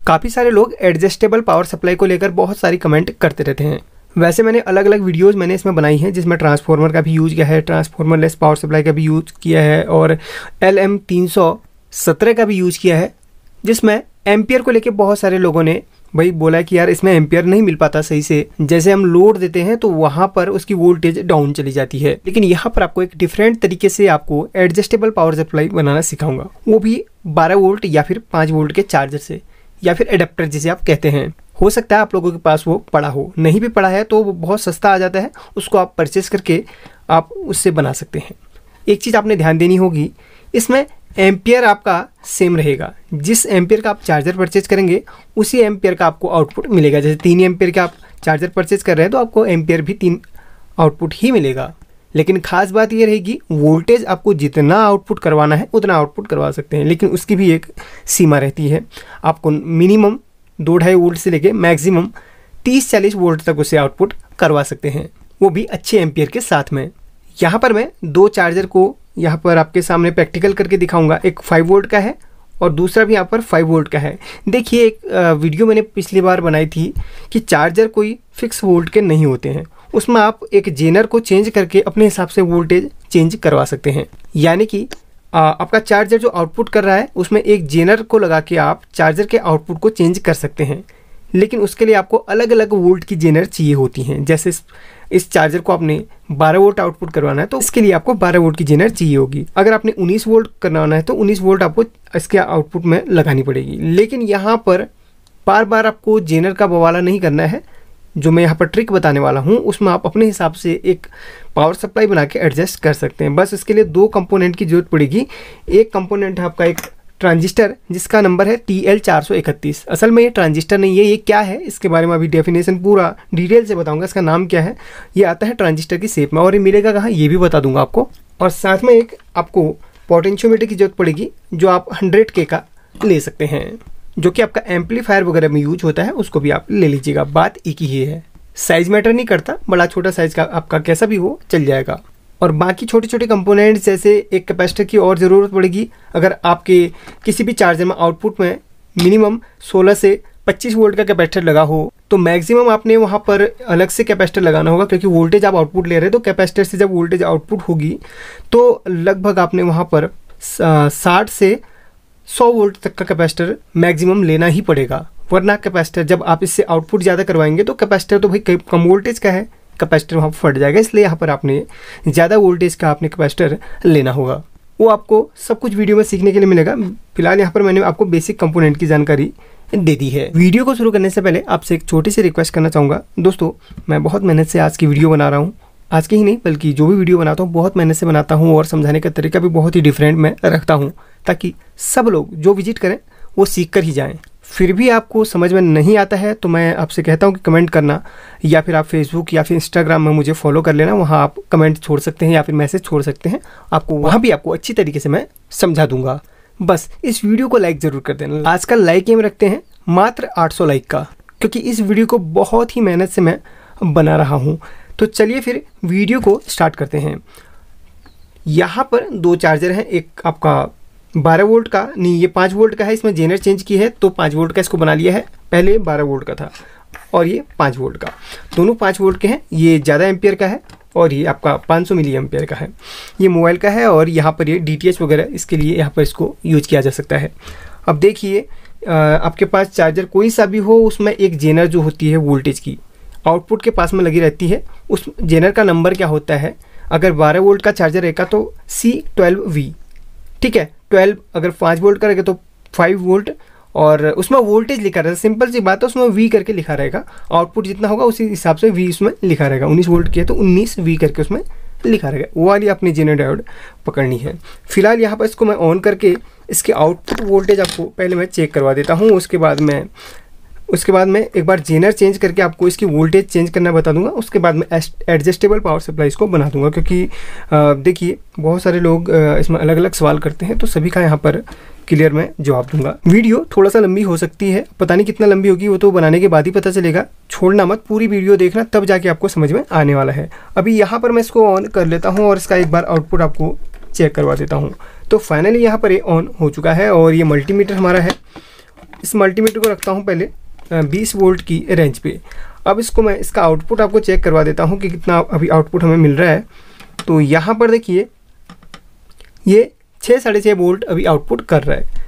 काफ़ी सारे लोग एडजस्टेबल पावर सप्लाई को लेकर बहुत सारी कमेंट करते रहते हैं। वैसे मैंने अलग अलग वीडियोस मैंने इसमें बनाई हैं, जिसमें ट्रांसफार्मर का भी यूज़ किया है, ट्रांसफार्मर लेस पावर सप्लाई का भी यूज़ किया है और LM317 का भी यूज़ किया है, जिसमें एम्पियर को लेकर बहुत सारे लोगों ने भाई बोला कि यार इसमें एम्पियर नहीं मिल पाता सही से, जैसे हम लोड देते हैं तो वहाँ पर उसकी वोल्टेज डाउन चली जाती है। लेकिन यहाँ पर आपको एक डिफरेंट तरीके से आपको एडजस्टेबल पावर सप्लाई बनाना सिखाऊंगा, वो भी 12 वोल्ट या फिर 5 वोल्ट के चार्जर से, या फिर एडेप्टर जिसे आप कहते हैं। हो सकता है आप लोगों के पास वो पड़ा हो, नहीं भी पड़ा है तो वो बहुत सस्ता आ जाता है, उसको आप परचेस करके आप उससे बना सकते हैं। एक चीज़ आपने ध्यान देनी होगी, इसमें एम्पियर आपका सेम रहेगा। जिस एम्पियर का आप चार्जर परचेज करेंगे उसी एम्पियर का आपको आउटपुट मिलेगा। जैसे 3 एम्पियर का आप चार्जर परचेज कर रहे हैं तो आपको एम्पियर भी 3 आउटपुट ही मिलेगा। लेकिन खास बात ये रहेगी, वोल्टेज आपको जितना आउटपुट करवाना है उतना आउटपुट करवा सकते हैं, लेकिन उसकी भी एक सीमा रहती है। आपको मिनिमम 2-2.5 वोल्ट से लेके मैक्सिमम 30-40 वोल्ट तक उसे आउटपुट करवा सकते हैं, वो भी अच्छे एम्पियर के साथ में। यहाँ पर मैं 2 चार्जर को यहाँ पर आपके सामने प्रैक्टिकल करके दिखाऊंगा। एक 5 वोल्ट का है और दूसरा भी यहाँ पर 5 वोल्ट का है। देखिए, एक वीडियो मैंने पिछली बार बनाई थी कि चार्जर कोई फिक्स वोल्ट के नहीं होते हैं, उसमें आप एक जेनर को चेंज करके अपने हिसाब से वोल्टेज चेंज करवा सकते हैं। यानी कि आपका चार्जर जो आउटपुट कर रहा है उसमें एक जेनर को लगा के आप चार्जर के आउटपुट को चेंज कर सकते हैं, लेकिन उसके लिए आपको अलग अलग वोल्ट की जेनर चाहिए होती हैं। जैसे इस चार्जर को आपने 12 वोल्ट आउटपुट करवाना है तो इसके लिए आपको 12 वोल्ट की जेनर चाहिए होगी। अगर आपने 19 वोल्ट करवाना है तो 19 वोल्ट आपको इसके आउटपुट में लगानी पड़ेगी। लेकिन यहाँ पर बार बार आपको जेनर का बवाला नहीं करना है। जो मैं यहाँ पर ट्रिक बताने वाला हूँ उसमें आप अपने हिसाब से एक पावर सप्लाई बना के एडजस्ट कर सकते हैं। बस इसके लिए 2 कंपोनेंट की जरूरत पड़ेगी। एक कंपोनेंट है आपका एक ट्रांजिस्टर जिसका नंबर है TL431। असल में ये ट्रांजिस्टर नहीं है, ये क्या है इसके बारे में अभी डेफिनेशन पूरा डिटेल से बताऊंगा। इसका नाम क्या है, ये आता है ट्रांजिस्टर की शेप में और ये मिलेगा कहाँ ये भी बता दूंगा आपको। और साथ में एक आपको पोटेंशियोमीटर की जरूरत पड़ेगी जो आप 100K का ले सकते हैं, जो कि आपका एम्पलीफायर वगैरह में यूज होता है, उसको भी आप ले लीजिएगा। बात एक ही है, साइज मैटर नहीं करता, बड़ा छोटा साइज का आपका कैसा भी हो चल जाएगा। और बाकी छोटे छोटे कंपोनेंट्स जैसे एक कैपेसिटर की और ज़रूरत पड़ेगी। अगर आपके किसी भी चार्जर में आउटपुट में मिनिमम 16 से 25 वोल्ट का कैपेसिटर लगा हो तो मैक्सिमम आपने वहाँ पर अलग से कैपेसिटर लगाना होगा, क्योंकि वोल्टेज आप आउटपुट ले रहे हैं तो कैपेसिटर से जब वोल्टेज आउटपुट होगी तो लगभग आपने वहाँ पर 60 से 100 वोल्ट तक का कैपेसिटर मैक्सिमम लेना ही पड़ेगा। वरना कैपेसिटर जब आप इससे आउटपुट ज़्यादा करवाएंगे तो कैपेसिटर तो भाई कम वोल्टेज का है, कैपेसिटर वहाँ फट जाएगा। इसलिए यहाँ पर आपने ज़्यादा वोल्टेज का आपने कैपेसिटर लेना होगा। वो आपको सब कुछ वीडियो में सीखने के लिए मिलेगा। फिलहाल यहाँ पर मैंने आपको बेसिक कंपोनेंट की जानकारी दे दी है। वीडियो को शुरू करने से पहले आपसे एक छोटी सी रिक्वेस्ट करना चाहूँगा। दोस्तों, मैं बहुत मेहनत से आज की वीडियो बना रहा हूँ। आज की ही नहीं बल्कि जो भी वीडियो बनाता हूँ बहुत मेहनत से बनाता हूँ और समझाने का तरीका भी बहुत ही डिफरेंट मैं रखता हूँ, ताकि सब लोग जो विजिट करें वो सीख कर ही जाएँ। फिर भी आपको समझ में नहीं आता है तो मैं आपसे कहता हूँ कि कमेंट करना, या फिर आप फेसबुक या फिर इंस्टाग्राम में मुझे फॉलो कर लेना। वहाँ आप कमेंट छोड़ सकते हैं या फिर मैसेज छोड़ सकते हैं, आपको वहाँ भी आपको अच्छी तरीके से मैं समझा दूंगा। बस इस वीडियो को लाइक ज़रूर कर देना। आजकल लाइक एम रखते हैं मात्र 800 लाइक का, क्योंकि इस वीडियो को बहुत ही मेहनत से मैं बना रहा हूँ। तो चलिए फिर वीडियो को स्टार्ट करते हैं। यहाँ पर 2 चार्जर हैं, एक आपका 12 वोल्ट का, नहीं ये 5 वोल्ट का है। इसमें जेनर चेंज की है तो 5 वोल्ट का इसको बना लिया है। पहले 12 वोल्ट का था और ये 5 वोल्ट का, दोनों 5 वोल्ट के हैं। ये ज़्यादा एम्पियर का है और ये आपका 500 मिली एम्पियर का है। ये मोबाइल का है और यहाँ पर ये DTH वगैरह इसके लिए यहाँ पर इसको यूज किया जा सकता है। अब देखिए, आपके पास चार्जर कोई सा भी हो, उसमें एक जेनर जो होती है वोल्टेज की आउटपुट के पास में लगी रहती है। उस जेनर का नंबर क्या होता है, अगर 12 वोल्ट का चार्जर रहेगा तो C12V, ठीक है। 12 अगर 5 वोल्ट का रहेगा तो 5 वोल्ट, और उसमें वोल्टेज लिखा रहेगा। सिंपल सी बात है, उसमें V करके लिखा रहेगा। आउटपुट जितना होगा उसी हिसाब से V उसमें लिखा रहेगा। 19 वोल्ट की है तो 19 V करके उसमें लिखा रहेगा। वो वाली अपनी जेनर डायोड पकड़नी है। फिलहाल यहाँ पर इसको मैं ऑन करके इसके आउटपुट वोल्टेज आपको पहले मैं चेक करवा देता हूँ। उसके बाद मैं एक बार जेनर चेंज करके आपको इसकी वोल्टेज चेंज करना बता दूंगा। उसके बाद मैं एडजस्टेबल पावर सप्लाई इसको बना दूंगा, क्योंकि देखिए बहुत सारे लोग इसमें अलग अलग सवाल करते हैं, तो सभी का यहाँ पर क्लियर मैं जवाब दूंगा। वीडियो थोड़ा सा लंबी हो सकती है, पता नहीं कितना लंबी होगी, वो तो बनाने के बाद ही पता चलेगा। छोड़ना मत, पूरी वीडियो देखना, तब जाके आपको समझ में आने वाला है। अभी यहाँ पर मैं इसको ऑन कर लेता हूँ और इसका एक बार आउटपुट आपको चेक करवा देता हूँ। तो फाइनली यहाँ पर ये ऑन हो चुका है और ये मल्टीमीटर हमारा है इस मल्टीमीटर को रखता हूँ पहले 20 वोल्ट की रेंज पे। अब इसको मैं इसका आउटपुट आपको चेक करवा देता हूँ कि कितना अभी आउटपुट हमें मिल रहा है। तो यहाँ पर देखिए ये 6 साढ़े 6 वोल्ट अभी आउटपुट कर रहा है।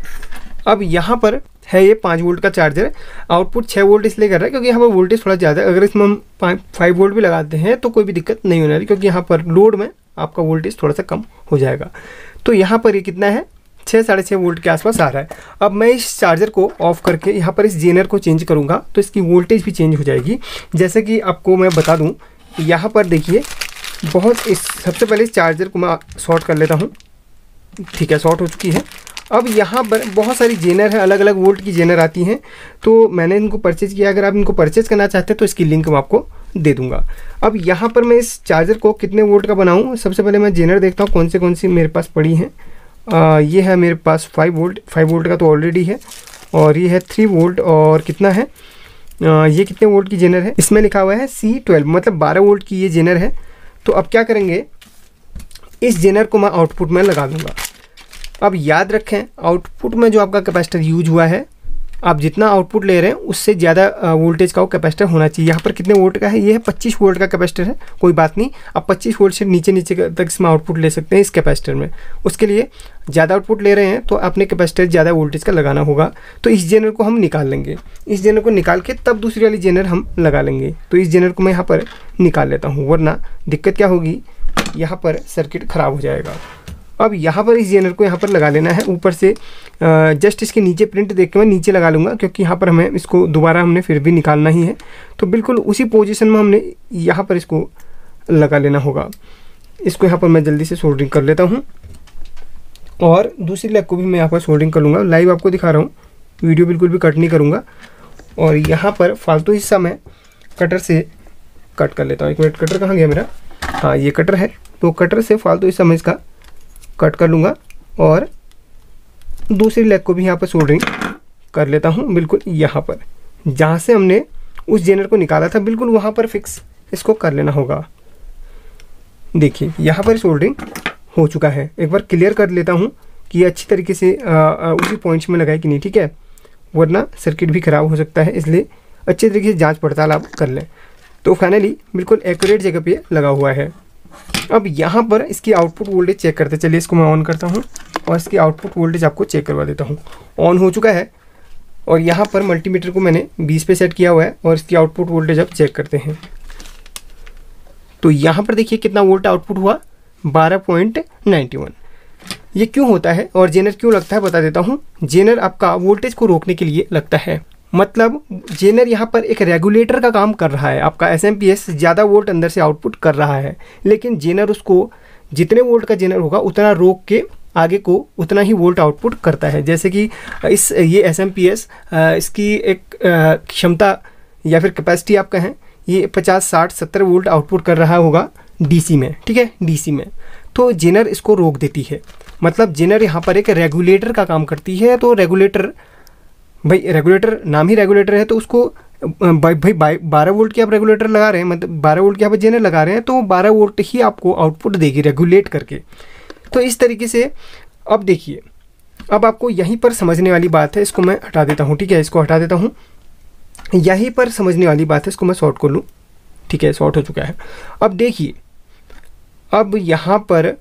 अब यहाँ पर है ये 5 वोल्ट का चार्जर, आउटपुट 6 वोल्ट इसलिए कर रहा है क्योंकि यहाँ पर वोल्टेज थोड़ा ज़्यादा है। अगर इसमें हम 5 वोल्ट भी लगाते हैं तो कोई भी दिक्कत नहीं होने वाली, क्योंकि यहाँ पर लोड में आपका वोल्टेज थोड़ा सा कम हो जाएगा। तो यहाँ पर ये कितना है, 6 साढ़े 6 वोल्ट के आसपास आ रहा है। अब मैं इस चार्जर को ऑफ करके यहाँ पर इस जेनर को चेंज करूँगा तो इसकी वोल्टेज भी चेंज हो जाएगी। जैसे कि आपको मैं बता दूँ, यहाँ पर देखिए सबसे पहले इस चार्जर को मैं शॉर्ट कर लेता हूँ। ठीक है, शॉर्ट हो चुकी है। अब यहाँ पर बहुत सारी जेनर है, अलग अलग वोल्ट की जेनर आती हैं, तो मैंने इनको परचेज़ किया। अगर आप इनको परचेज़ करना चाहते हैं तो इसकी लिंक मैं आपको दे दूंगा। अब यहाँ पर मैं इस चार्जर को कितने वोल्ट का बनाऊँ, सबसे पहले मैं जेनर देखता हूँ कौन सी मेरे पास पड़ी हैं। ये है मेरे पास 5 वोल्ट का तो ऑलरेडी है, और ये है 3 वोल्ट, और कितना है ये कितने वोल्ट की जेनर है, इसमें लिखा हुआ है C12, मतलब 12 वोल्ट की ये जेनर है। तो अब क्या करेंगे, इस जेनर को मैं आउटपुट में लगा दूंगा। अब याद रखें, आउटपुट में जो आपका कैपेसिटर यूज हुआ है, आप जितना आउटपुट ले रहे हैं उससे ज़्यादा वोल्टेज का वो कैपेसिटर होना चाहिए। यहाँ पर कितने वोल्ट का है, ये है 25 वोल्ट का कैपेसिटर है। कोई बात नहीं, आप 25 वोल्ट से नीचे तक इसमें आउटपुट ले सकते हैं इस कैपेसिटर में। उसके लिए ज़्यादा आउटपुट ले रहे हैं तो अपने कैपेसिटर ज़्यादा वोल्टेज का लगाना होगा। तो इस जेनर को हम निकाल लेंगे, इस जेनर को निकाल के तब दूसरी वाली जेनर हम लगा लेंगे। तो इस जेनर को मैं यहाँ पर निकाल लेता हूँ, वरना दिक्कत क्या होगी, यहाँ पर सर्किट ख़राब हो जाएगा। अब यहाँ पर इस जेनर को यहाँ पर लगा लेना है। ऊपर से जस्ट इसके नीचे प्रिंट देख के मैं नीचे लगा लूँगा, क्योंकि यहाँ पर हमें इसको दोबारा हमने फिर भी निकालना ही है। तो बिल्कुल उसी पोजीशन में हमने यहाँ पर इसको लगा लेना होगा। इसको यहाँ पर मैं जल्दी से सोल्डरिंग कर लेता हूँ, और दूसरी लेग को भी मैं यहाँ पर सोल्डरिंग कर लूँगा। लाइव आपको दिखा रहा हूँ, वीडियो बिल्कुल भी कट नहीं करूँगा। और यहाँ पर फालतू हिस्सा मैं कटर से कट कर लेता हूँ। एक मिनट, कटर कहाँ गया मेरा, हाँ ये कटर है। तो कटर से फालतू हिस्सा मैं इसका कट कर लूँगा, और दूसरी लेग को भी यहाँ पर सोल्डरिंग कर लेता हूँ। बिल्कुल यहाँ पर जहाँ से हमने उस जेनर को निकाला था, बिल्कुल वहाँ पर फिक्स इसको कर लेना होगा। देखिए यहाँ पर सोल्डरिंग हो चुका है। एक बार क्लियर कर लेता हूँ कि ये अच्छी तरीके से उसी पॉइंट्स में लगाए कि नहीं, ठीक है, वरना सर्किट भी ख़राब हो सकता है। इसलिए अच्छे तरीके से जाँच पड़ताल आप कर लें। तो फाइनली बिल्कुल एक्यूरेट जगह पे लगा हुआ है। अब यहाँ पर इसकी आउटपुट वोल्टेज चेक करते चलिए। इसको मैं ऑन करता हूँ और इसकी आउटपुट वोल्टेज आपको चेक करवा देता हूँ। ऑन हो चुका है, और यहाँ पर मल्टीमीटर को मैंने 20 पे सेट किया हुआ है, और इसकी आउटपुट वोल्टेज अब चेक करते हैं। तो यहाँ पर देखिए कितना वोल्ट आउटपुट हुआ, 12.91। ये क्यों होता है और जेनर क्यों लगता है बता देता हूँ। जेनर आपका वोल्टेज को रोकने के लिए लगता है, मतलब जेनर यहाँ पर एक रेगुलेटर का काम कर रहा है। आपका एसएमपीएस ज़्यादा वोल्ट अंदर से आउटपुट कर रहा है, लेकिन जेनर उसको जितने वोल्ट का जेनर होगा उतना रोक के आगे को उतना ही वोल्ट आउटपुट करता है। जैसे कि ये एसएमपीएस इसकी एक क्षमता या फिर कैपेसिटी आप कहें, ये 50, 60, 70 वोल्ट आउटपुट कर रहा होगा डीसी में, ठीक है, डीसी में। तो जेनर इसको रोक देती है, मतलब जेनर यहाँ पर एक रेगुलेटर का काम करती है। तो रेगुलेटर, भाई रेगुलेटर नाम ही रेगुलेटर है, तो उसको भाई 12 वोल्ट की आप रेगुलेटर लगा रहे हैं, मतलब 12 वोल्ट की आप जेनर लगा रहे हैं, तो 12 वोल्ट ही आपको आउटपुट देगी रेगुलेट करके। तो इस तरीके से अब देखिए, अब आपको यहीं पर समझने वाली बात है। इसको मैं हटा देता हूँ, ठीक है, इसको हटा देता हूँ। यहीं पर समझने वाली बात है, इसको मैं शॉर्ट कर लूँ, ठीक है, शॉर्ट हो चुका है। अब देखिए, अब यहाँ पर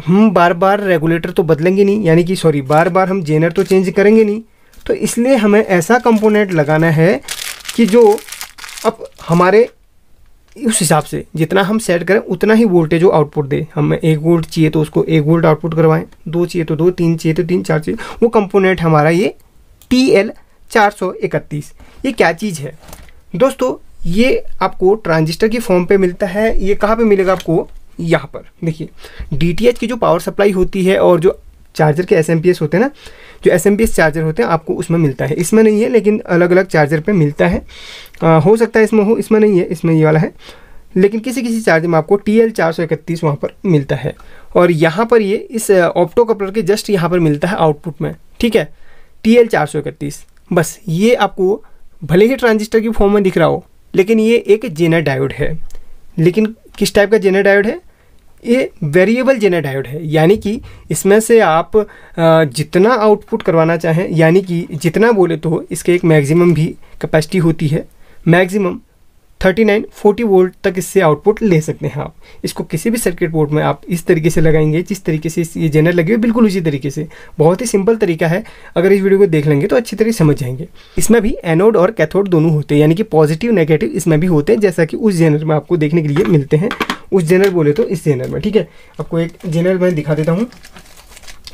हम बार बार रेगुलेटर तो बदलेंगे नहीं, यानी कि सॉरी बार बार हम जेनर तो चेंज करेंगे नहीं। तो इसलिए हमें ऐसा कंपोनेंट लगाना है कि जो अब हमारे उस हिसाब से जितना हम सेट करें उतना ही वोल्टेज वो आउटपुट दे। हमें 1 वोल्ट चाहिए तो उसको 1 वोल्ट आउटपुट करवाएं, 2 चाहिए तो 2, 3 चाहिए तो 3, 4 चाहिए। वो कंपोनेंट हमारा ये TL431। ये क्या चीज़ है दोस्तों, ये आपको ट्रांजिस्टर की फॉर्म पे मिलता है। ये कहाँ पे मिलेगा आपको, यहाँ पर देखिए, DTH की जो पावर सप्लाई होती है और जो चार्जर के एसएमपीएस होते हैं ना, जो एसएमपीएस चार्जर होते हैं आपको उसमें मिलता है। इसमें नहीं है, लेकिन अलग अलग चार्जर पे मिलता है। हो सकता है इसमें हो, इसमें नहीं है, इसमें ये वाला है, लेकिन किसी किसी चार्जर में आपको TL431 वहाँ पर मिलता है। और यहाँ पर ये इस ऑप्टो कपलर के जस्ट यहाँ पर मिलता है आउटपुट में, ठीक है, TL431। बस ये आपको भले ही ट्रांजिस्टर की फॉर्म में दिख रहा हो, लेकिन ये एक जेनर डायोड है। लेकिन किस टाइप का जेनर डायोड है, ये वेरिएबल जेनर डायोड है, यानी कि इसमें से आप जितना आउटपुट करवाना चाहें, यानी कि जितना बोले तो इसके एक मैक्सिमम भी कैपेसिटी होती है, मैक्सिमम 39-40 वोल्ट तक इससे आउटपुट ले सकते हैं आप। इसको किसी भी सर्किट बोर्ड में आप इस तरीके से लगाएंगे, जिस तरीके से ये जेनर लगे हुए बिल्कुल उसी तरीके से। बहुत ही सिंपल तरीका है, अगर इस वीडियो को देख लेंगे तो अच्छी तरह समझ जाएंगे। इसमें भी एनोड और कैथोड दोनों होते हैं, यानी कि पॉजिटिव नेगेटिव इसमें भी होते हैं, जैसा कि उस जेनर में आपको देखने के लिए मिलते हैं। उस जेनर बोले तो इस जेनर में, ठीक है। आपको एक जेनर मैं दिखा देता हूँ।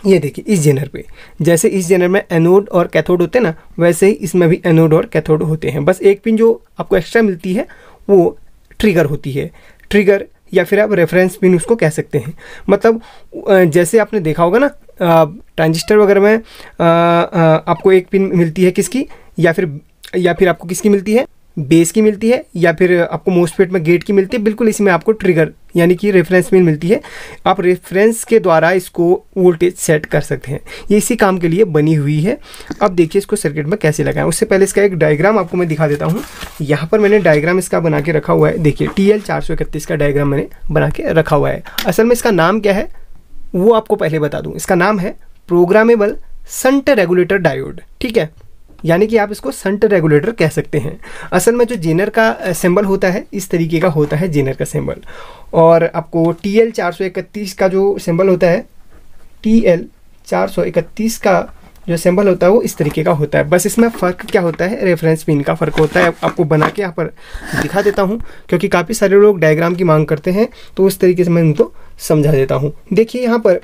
ये देखिए इस जेनर पे, जैसे इस जेनर में एनोड और कैथोड होते हैं ना, वैसे ही इसमें भी एनोड और कैथोड होते हैं। बस एक पिन जो आपको एक्स्ट्रा मिलती है वो ट्रिगर होती है, ट्रिगर या फिर आप रेफरेंस पिन उसको कह सकते हैं। मतलब जैसे आपने देखा होगा ना ट्रांजिस्टर वगैरह में आपको एक पिन मिलती है किसकी, या फिर आपको किसकी मिलती है, बेस की मिलती है, या फिर आपको मोस्फेट में गेट की मिलती है। बिल्कुल इसमें आपको ट्रिगर यानी कि रेफरेंस पिन मिलती है। आप रेफरेंस के द्वारा इसको वोल्टेज सेट कर सकते हैं। ये इसी काम के लिए बनी हुई है। अब देखिए इसको सर्किट में कैसे लगाएं। उससे पहले इसका एक डायग्राम आपको मैं दिखा देता हूँ। यहाँ पर मैंने डायग्राम इसका बना के रखा हुआ है। देखिए TL431 का डायग्राम मैंने बना के रखा हुआ है। असल में इसका नाम क्या है वो आपको पहले बता दूँ। इसका नाम है प्रोग्रामेबल शंट रेगुलेटर डायोड, ठीक है। यानी कि आप इसको शंट रेगुलेटर कह सकते हैं। असल में जो जेनर का सिंबल होता है इस तरीके का होता है जेनर का सिंबल, और आपको TL431 का जो सिंबल होता है, TL431 का जो सिंबल होता है वो इस तरीके का होता है। बस इसमें फ़र्क क्या होता है, रेफरेंस पिन का फ़र्क होता है। आपको बना के यहाँ पर दिखा देता हूँ, क्योंकि काफ़ी सारे लोग डायग्राम की मांग करते हैं, तो उस तरीके से मैं उनको समझा देता हूँ। देखिए यहाँ पर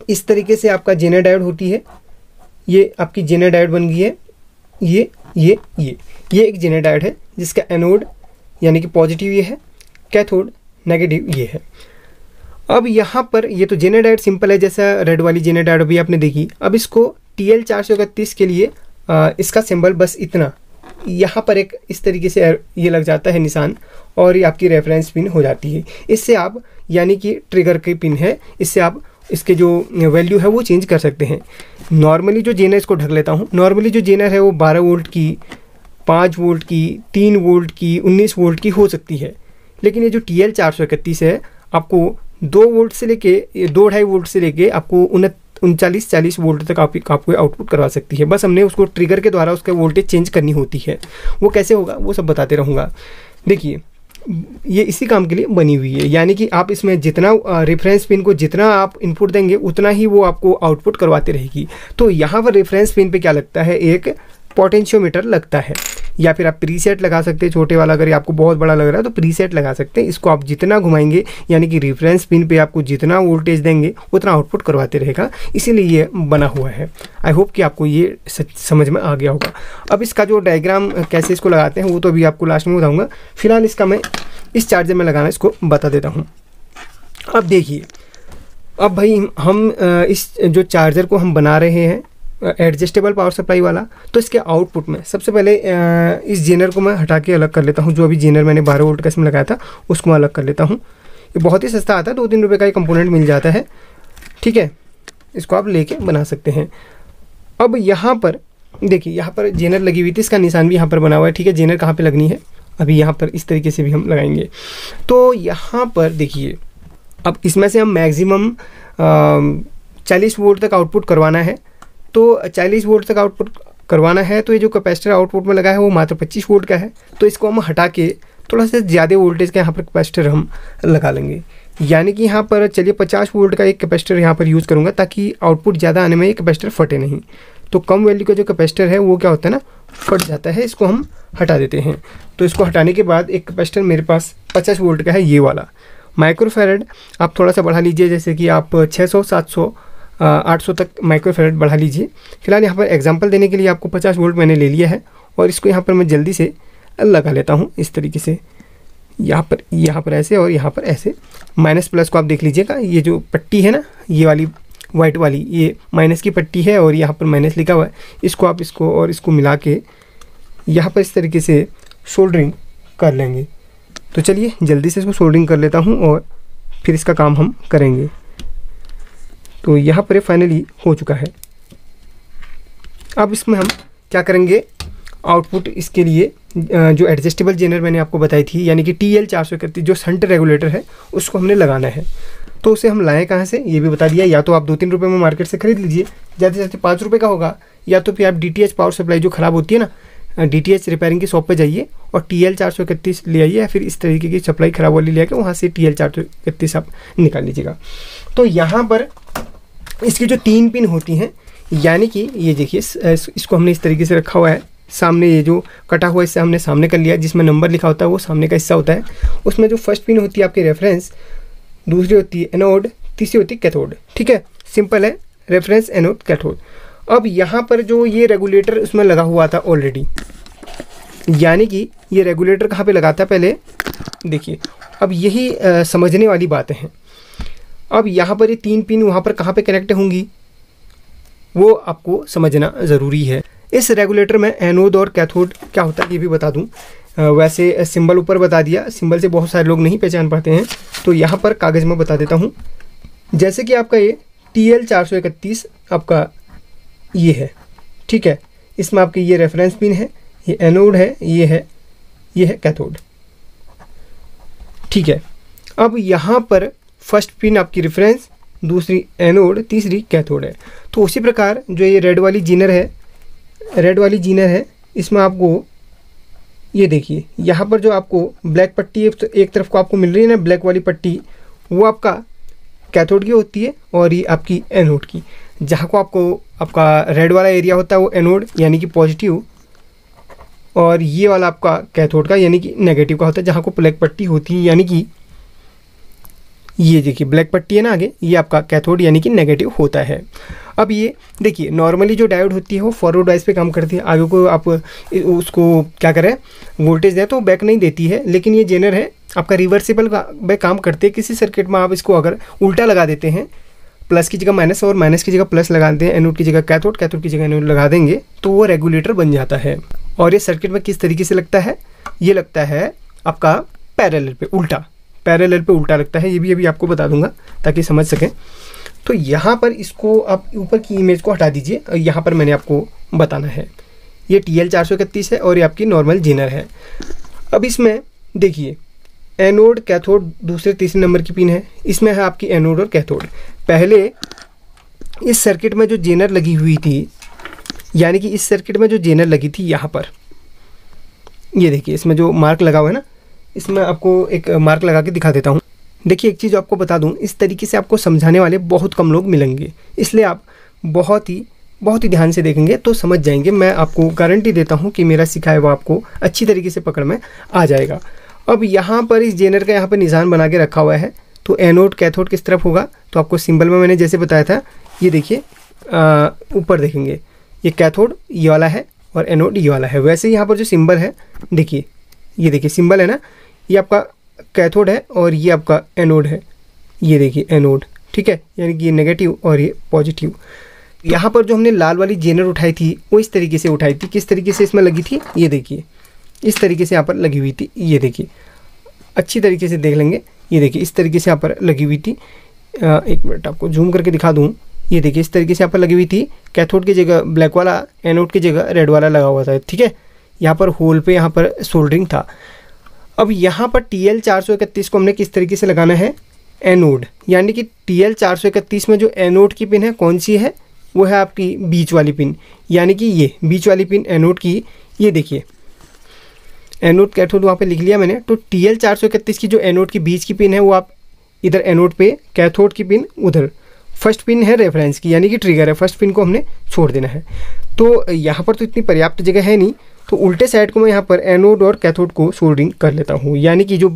इस तरीके से आपका जेनर डायोड होती है। ये आपकी जेनर डायोड बन गई है। ये एक जेनर डायोड है जिसका एनोड यानी कि पॉजिटिव ये है, कैथोड नेगेटिव ये है। अब यहाँ पर ये तो जेनर डायोड सिंपल है, जैसा रेड वाली जेनर डायोड अभी आपने देखी। अब इसको TL431 के लिए इसका सिंबल बस इतना, यहाँ पर एक इस तरीके से ये लग जाता है निशान, और ये आपकी रेफरेंस पिन हो जाती है। इससे आप यानी कि ट्रिगर की पिन है, इससे आप इसके जो वैल्यू है वो चेंज कर सकते हैं। नॉर्मली जो जेनर, इसको ढक लेता हूँ, नॉर्मली जो जेनर है वो 12 वोल्ट की, 5 वोल्ट की, 3 वोल्ट की, 19 वोल्ट की हो सकती है। लेकिन ये जो TL431 है आपको 2 वोल्ट से लेके 2.5 वोल्ट से लेके आपको 39-40 वोल्ट तक आपको आउटपुट करवा सकती है। बस हमने उसको ट्रिगर के द्वारा उसका वोल्टेज चेंज करनी होती है। वो कैसे होगा वो सब बताते रहूँगा। देखिए ये इसी काम के लिए बनी हुई है, यानी कि आप इसमें जितना रेफरेंस पिन को जितना आप इनपुट देंगे उतना ही वो आपको आउटपुट करवाती रहेगी। तो यहाँ पर रेफरेंस पिन पे क्या लगता है, एक पोटेंशियोमीटर लगता है, या फिर आप प्रीसेट लगा सकते हैं छोटे वाला। अगर आपको बहुत बड़ा लग रहा है तो प्रीसेट लगा सकते हैं। इसको आप जितना घुमाएंगे यानी कि रेफरेंस पिन पे आपको जितना वोल्टेज देंगे उतना आउटपुट करवाते रहेगा, इसीलिए ये बना हुआ है। आई होप कि आपको ये समझ में आ गया होगा। अब इसका जो डायग्राम कैसे इसको लगाते हैं वो तो अभी आपको लास्ट में बताऊँगा। फिलहाल इसका मैं इस चार्जर में लगाना इसको बता देता हूँ। अब देखिए, अब भाई हम इस जो चार्जर को हम बना रहे हैं एडजस्टेबल पावर सप्लाई वाला, तो इसके आउटपुट में सबसे पहले इस जेनर को मैं हटा के अलग कर लेता हूँ। जो अभी जेनर मैंने 12 वोल्ट का इसमें लगाया था उसको मैं अलग कर लेता हूँ। ये बहुत ही सस्ता आता है, 2-3 रुपये का ही कंपोनेंट मिल जाता है, ठीक है। इसको आप लेके बना सकते हैं। अब यहाँ पर देखिए, यहाँ पर जेनर लगी हुई थी, इसका निशान भी यहाँ पर बना हुआ है, ठीक है। जेनर कहाँ पर लगनी है अभी यहाँ पर इस तरीके से भी हम लगाएंगे। तो यहाँ पर देखिए, अब इसमें से हम मैक्सिमम 40 वोल्ट तक आउटपुट करवाना है। तो 40 वोल्ट तक आउटपुट करवाना है, तो ये जो कैपेसिटर आउटपुट में लगा है वो मात्र 25 वोल्ट का है। तो इसको हम हटा के थोड़ा सा ज़्यादा वोल्टेज का यहाँ पर कैपेसिटर हम लगा लेंगे। यानी कि यहाँ पर चलिए 50 वोल्ट का एक कैपेसिटर यहाँ पर यूज़ करूँगा, ताकि आउटपुट ज़्यादा आने में ये कैपेसिटर फटे नहीं। तो कम वैल्यू का जो कैपेसिटर है वो क्या होता है ना, फट जाता है। इसको हम हटा देते हैं। तो इसको हटाने के बाद एक कैपेसिटर मेरे पास 50 वोल्ट का है, ये वाला माइक्रोफैरड। आप थोड़ा सा बढ़ा लीजिए, जैसे कि आप 600, 700, 800 तक माइक्रोफैरड बढ़ा लीजिए। फिलहाल यहाँ पर एग्जांपल देने के लिए आपको 50 वोल्ट मैंने ले लिया है, और इसको यहाँ पर मैं जल्दी से लगा लेता हूँ इस तरीके से। यहाँ पर ऐसे और यहाँ पर ऐसे। माइनस प्लस को आप देख लीजिएगा, ये जो पट्टी है ना, ये वाली वाइट वाली, ये माइनस की पट्टी है और यहाँ पर माइनस लिखा हुआ है। इसको आप इसको और इसको मिला के यहाँ पर इस तरीके से सोल्डरिंग कर लेंगे। तो चलिए जल्दी से इसको सोल्डरिंग कर लेता हूँ और फिर इसका काम हम करेंगे। तो यहाँ पर फाइनली हो चुका है। अब इसमें हम क्या करेंगे, आउटपुट इसके लिए जो एडजस्टेबल जेनर मैंने आपको बताई थी, यानी कि TL431 जो शंट रेगुलेटर है उसको हमने लगाना है। तो उसे हम लाएँ कहाँ से ये भी बता दिया। या तो आप 2-3 रुपये में मार्केट से खरीद लीजिए, ज़्यादा से ज़्यादा 5 रुपये का होगा, या तो फिर आप DTH पावर सप्लाई जो ख़राब होती है ना, DTH रिपेयरिंग की शॉप पे जाइए और TL431 ले आइए, या फिर इस तरीके की सप्लाई ख़राब वाली ले आके वहाँ से TL431 आप निकाल लीजिएगा। तो यहाँ पर इसकी जो 3 पिन होती हैं, यानी कि ये देखिए इसको हमने इस तरीके से रखा हुआ है। सामने ये जो कटा हुआ हिस्सा हमने सामने कर लिया, जिसमें नंबर लिखा होता है वो सामने का हिस्सा होता है। उसमें जो फर्स्ट पिन होती है आपकी रेफरेंस, दूसरी होती है एनोड, तीसरी होती है कैथोड। ठीक है, सिंपल है, रेफरेंस, एनोड, कैथोड। अब यहाँ पर जो ये रेगुलेटर उसमें लगा हुआ था ऑलरेडी, यानी कि ये रेगुलेटर कहाँ पे लगाता है पहले देखिए। अब यही समझने वाली बातें हैं। अब यहाँ पर ये 3 पिन वहाँ पर कहाँ पे कनेक्ट होंगी वो आपको समझना ज़रूरी है। इस रेगुलेटर में एनोड और कैथोड क्या होता है ये भी बता दूं। वैसे सिंबल ऊपर बता दिया, सिंबल से बहुत सारे लोग नहीं पहचान पाते हैं, तो यहाँ पर कागज़ में बता देता हूँ। जैसे कि आपका ये TL431 आपका ये है, ठीक है, इसमें आपकी ये रेफरेंस पिन है, ये एनोड है, ये है कैथोड। ठीक है, अब यहाँ पर फर्स्ट पिन आपकी रेफरेंस, दूसरी एनोड, तीसरी कैथोड है। तो उसी प्रकार जो ये रेड वाली जीनर है, इसमें आपको ये देखिए यहाँ पर जो आपको ब्लैक पट्टी एक तरफ को आपको मिल रही है ना, ब्लैक वाली पट्टी, वो आपका कैथोड की होती है और ये आपकी एनोड की। जहाँ को आपका रेड वाला एरिया होता है वो एनोड यानी कि पॉजिटिव, और ये वाला आपका कैथोड का यानी कि नेगेटिव का होता है। जहाँ को ब्लैक पट्टी होती है यानी कि ये देखिए ब्लैक पट्टी है ना आगे, ये आपका कैथोड यानी कि नेगेटिव होता है। अब ये देखिए नॉर्मली जो डायोड होती है वो फॉरवर्ड वाइज पे काम करती है, आगे को आप उसको क्या करें वोल्टेज दें तो बैक नहीं देती है। लेकिन ये जेनर है आपका रिवर्सिबल पे काम करते हैं। किसी सर्किट में आप इसको अगर उल्टा लगा देते हैं, प्लस की जगह माइनस और माइनस की जगह प्लस लगा दें, एनोड की जगह कैथोड, कैथोड की जगह एनोड लगा देंगे, तो वो रेगुलेटर बन जाता है। और ये सर्किट में किस तरीके से लगता है, ये लगता है आपका पैरेलल पे उल्टा लगता है। ये भी अभी आपको बता दूंगा ताकि समझ सकें। तो यहाँ पर इसको आप ऊपर की इमेज को हटा दीजिए और यहाँ पर मैंने आपको बताना है। ये TL431 है और ये आपकी नॉर्मल जेनर है। अब इसमें देखिए एनोड, कैथोड दूसरे तीसरे नंबर की पिन है, इसमें है आपकी एनोड और कैथोड। पहले इस सर्किट में जो जेनर लगी हुई थी, यानी कि इस सर्किट में जो जेनर लगी थी यहाँ पर, ये देखिए इसमें जो मार्क लगा हुआ है ना, इसमें आपको एक मार्क लगा के दिखा देता हूँ। देखिए एक चीज़ आपको बता दूँ, इस तरीके से आपको समझाने वाले बहुत कम लोग मिलेंगे, इसलिए आप बहुत ही ध्यान से देखेंगे तो समझ जाएंगे। मैं आपको गारंटी देता हूँ कि मेरा सिखाया हुआ आपको अच्छी तरीके से पकड़ में आ जाएगा। अब यहाँ पर इस जेनर का यहाँ पर निशान बना के रखा हुआ है, तो एनोड कैथोड किस तरफ होगा, तो आपको सिंबल में मैंने जैसे बताया था, ये देखिए ऊपर देखेंगे ये कैथोड ये वाला है और एनोड ये वाला है। वैसे यहाँ पर जो सिंबल है देखिए, ये देखिए सिंबल है ना, ये आपका कैथोड है और ये आपका एनोड है, ये देखिए एनोड, ठीक है, यानी कि ये नेगेटिव और ये पॉजिटिव। यहाँ पर जो हमने लाल वाली जेनर उठाई थी वो इस तरीके से उठाई थी। किस तरीके से इसमें लगी थी, ये देखिए इस तरीके से यहाँ पर लगी हुई थी, ये देखिए अच्छी तरीके से देख लेंगे, ये देखिए इस तरीके से यहाँ पर लगी हुई थी। एक मिनट आपको जूम करके दिखा दूँ, ये देखिए इस तरीके से यहाँ पर लगी हुई थी। कैथोड की जगह ब्लैक वाला, एनोड की जगह रेड वाला लगा हुआ था, ठीक है। यहाँ पर होल पे यहाँ पर सोल्डरिंग था। अब यहाँ पर TL431 को हमने किस तरीके से लगाना है, एनोड, यानी कि TL431 में जो एनोड की पिन है कौन सी है, वो है आपकी बीच वाली पिन, यानी कि ये बीच वाली पिन एनोड की। ये देखिए एनोड कैथोड वहाँ पे लिख लिया मैंने। तो TL431 की जो एनोड की बीच की पिन है वो आप इधर एनोड पे, कैथोड की पिन उधर, फर्स्ट पिन है रेफरेंस की यानी कि ट्रिगर है, फर्स्ट पिन को हमने छोड़ देना है। तो यहाँ पर तो इतनी पर्याप्त जगह है नहीं, तो उल्टे साइड को मैं यहाँ पर एनोड और कैथोड को सोल्डरिंग कर लेता हूँ, यानी कि जो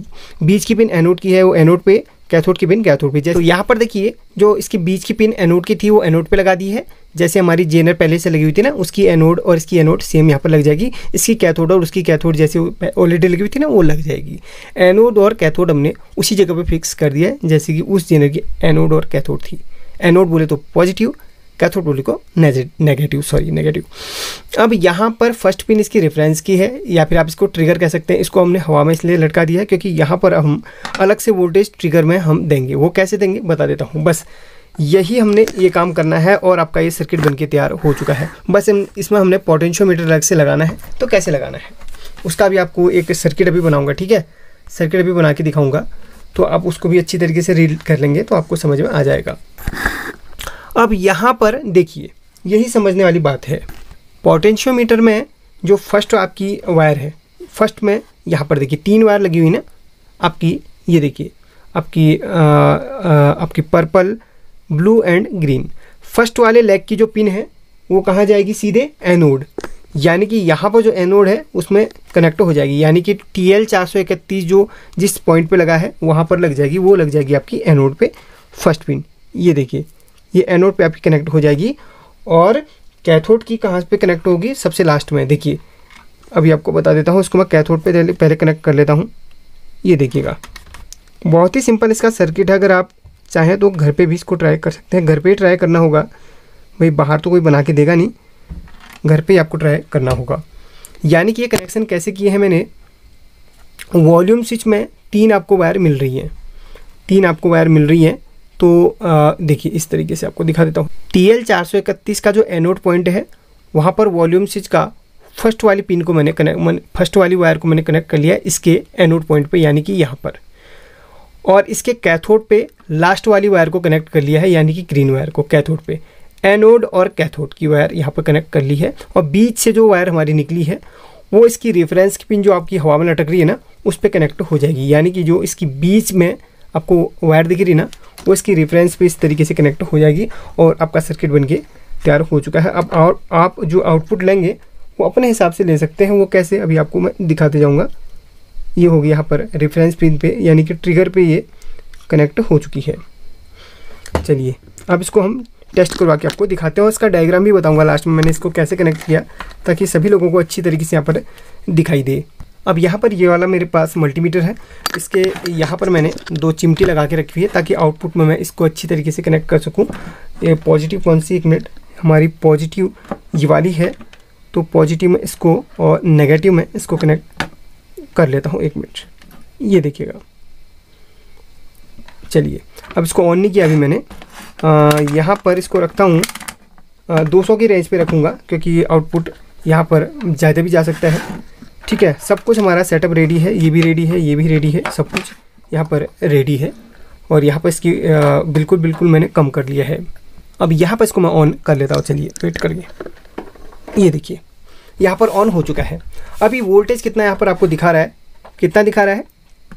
बीच की पिन एनोड की है वो एनोड पे, कैथोड की पिन कैथोड पे। जैसे तो यहाँ पर देखिए जो इसकी बीच की पिन एनोड की थी वो एनोड पे लगा दी है, जैसे हमारी जेनर पहले से लगी हुई थी ना, उसकी एनोड और इसकी एनोड सेम यहाँ पर लग जाएगी। इसकी कैथोड और उसकी कैथोड जैसे ऑलरेडी लगी हुई थी ना वो लग जाएगी। एनोड और कैथोड हमने उसी जगह पे फिक्स कर दिया है जैसे कि उस जेनर की एनोड और कैथोड थी। एनोड बोले तो पॉजिटिव, कैथोड बोले को नेगेटिव। अब यहाँ पर फर्स्ट पिन इसकी रेफरेंस की है, या फिर आप इसको ट्रिगर कह सकते हैं। इसको हमने हवा में इसलिए लटका दिया है क्योंकि यहाँ पर हम अलग से वोल्टेज ट्रिगर में हम देंगे। वो कैसे देंगे बता देता हूँ, बस यही हमने ये काम करना है और आपका ये सर्किट बनके तैयार हो चुका है। बस इसमें हमने पोटेंशियोमीटर अलग से लगाना है। तो कैसे लगाना है, उसका भी आपको एक सर्किट अभी बनाऊंगा, ठीक है, सर्किट अभी बना के दिखाऊंगा, तो आप उसको भी अच्छी तरीके से रीड कर लेंगे तो आपको समझ में आ जाएगा। अब यहाँ पर देखिए, यही समझने वाली बात है। पोटेंशियोमीटर में जो फर्स्ट आपकी वायर है, फर्स्ट में यहाँ पर देखिए 3 वायर लगी हुई ना आपकी, ये देखिए आपकी purple, blue and green. First वाले लेग की जो पिन है वो कहाँ जाएगी, सीधे एनोड, यानी कि यहाँ पर जो एनोड है उसमें कनेक्ट हो जाएगी, यानी कि TL431 जो जिस पॉइंट पे लगा है वहाँ पर लग जाएगी, वो लग जाएगी आपकी एनोड पे फर्स्ट पिन। ये देखिए ये एनोड पे आपकी कनेक्ट हो जाएगी। और कैथोड की कहाँ पे कनेक्ट होगी, सबसे लास्ट में। देखिए अभी आपको बता देता हूँ, इसको मैं कैथोड पे पहले कनेक्ट कर लेता हूँ। ये देखिएगा, बहुत ही सिंपल इसका सर्किट है। अगर आप चाहें तो घर पे भी इसको ट्राई कर सकते हैं, घर पे ही ट्राई करना होगा भाई, बाहर तो कोई बना के देगा नहीं, घर पे ही आपको ट्राई करना होगा। यानी कि ये कनेक्शन कैसे किए हैं मैंने, वॉल्यूम स्विच में 3 आपको वायर मिल रही है, 3 आपको वायर मिल रही है। तो देखिए इस तरीके से आपको दिखा देता हूँ। TL431 का जो एनोड पॉइंट है वहाँ पर वॉल्यूम स्विच का फर्स्ट वाली पिन को फर्स्ट वाली वायर को मैंने कनेक्ट कर लिया इसके एनोड पॉइंट पे, यानी कि यहाँ पर। और इसके कैथोड पे लास्ट वाली वायर को कनेक्ट कर लिया है, यानी कि ग्रीन वायर को कैथोड पे। एनोड और कैथोड की वायर यहाँ पर कनेक्ट कर ली है, और बीच से जो वायर हमारी निकली है वो इसकी रेफरेंस की पिन जो आपकी हवा में लटक रही है ना, उस पर कनेक्ट हो जाएगी। यानी कि जो इसकी बीच में आपको वायर दिख रही है ना, वो इसकी रेफरेंस पे इस तरीके से कनेक्ट हो जाएगी, और आपका सर्किट बनके तैयार हो चुका है। अब और आप जो आउटपुट लेंगे वो अपने हिसाब से ले सकते हैं। वो कैसे, अभी आपको मैं दिखाते जाऊँगा। ये होगी यहाँ पर रेफरेंस पिन पे, यानी कि ट्रिगर पे ये कनेक्ट हो चुकी है। चलिए अब इसको हम टेस्ट करवा के आपको दिखाते हैं, और इसका डायग्राम भी बताऊंगा लास्ट में मैंने इसको कैसे कनेक्ट किया, ताकि सभी लोगों को अच्छी तरीके से यहाँ पर दिखाई दे। अब यहाँ पर ये वाला मेरे पास मल्टीमीटर है, इसके यहाँ पर मैंने 2 चिमटी लगा के रखी है, ताकि आउटपुट में मैं इसको अच्छी तरीके से कनेक्ट कर सकूँ। ये पॉजिटिव कौन सी, 1 मिनट, हमारी पॉजिटिव ये वाली है, तो पॉजिटिव में इसको और नेगेटिव में इसको कनेक्ट कर लेता हूँ। 1 मिनट, ये देखिएगा। चलिए अब इसको ऑन नहीं किया अभी मैंने, यहाँ पर इसको रखता हूँ 200 की रेंज पे रखूँगा, क्योंकि आउटपुट यहाँ पर ज़्यादा भी जा सकता है। ठीक है, सब कुछ हमारा सेटअप रेडी है, ये भी रेडी है, ये भी रेडी है, सब कुछ यहाँ पर रेडी है। और यहाँ पर इसकी बिल्कुल मैंने कम कर लिया है। अब यहाँ पर इसको मैं ऑन कर लेता हूँ। चलिए वेट करिए, ये देखिए यहाँ पर ऑन हो चुका है। अभी वोल्टेज कितना यहाँ पर आपको दिखा रहा है, कितना दिखा रहा है,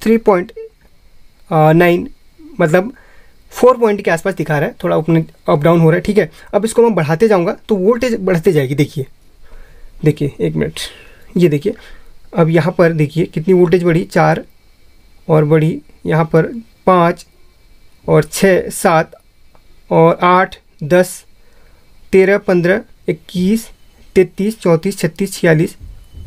3.9, मतलब 4 पॉइंट के आसपास दिखा रहा है, थोड़ा अपने अप डाउन हो रहा है। ठीक है, अब इसको मैं बढ़ाते जाऊँगा तो वोल्टेज बढ़ते जाएगी। देखिए 1 मिनट, ये देखिए अब यहाँ पर देखिए कितनी वोल्टेज बढ़ी, 4 और बढ़ी यहाँ पर 5 और 6, 7 और 8, 10, 13, 15, 21, 33, 34, 36, 46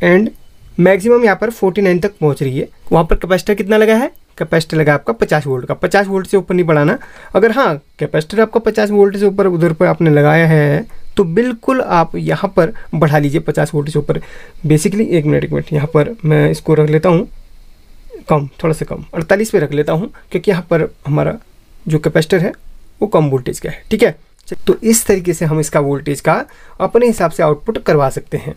एंड मैक्सिमम यहाँ पर 49 तक पहुँच रही है। वहाँ पर कैपेसिटर कितना लगा है, कैपेसिटर लगा आपका 50 वोल्ट का। 50 वोल्ट से ऊपर नहीं बढ़ाना। अगर हाँ कैपेसिटर आपका 50 वोल्ट से ऊपर उधर पर आपने लगाया है तो बिल्कुल आप यहाँ पर बढ़ा लीजिए 50 वोल्ट से ऊपर। बेसिकली 1 मिनट यहाँ पर मैं इसको रख लेता हूँ कम, थोड़ा सा कम, 48 पे रख लेता हूँ, क्योंकि यहाँ पर हमारा जो कैपेसिटर है वो कम वोल्टेज का है। ठीक है, तो इस तरीके से हम इसका वोल्टेज का अपने हिसाब से आउटपुट करवा सकते हैं।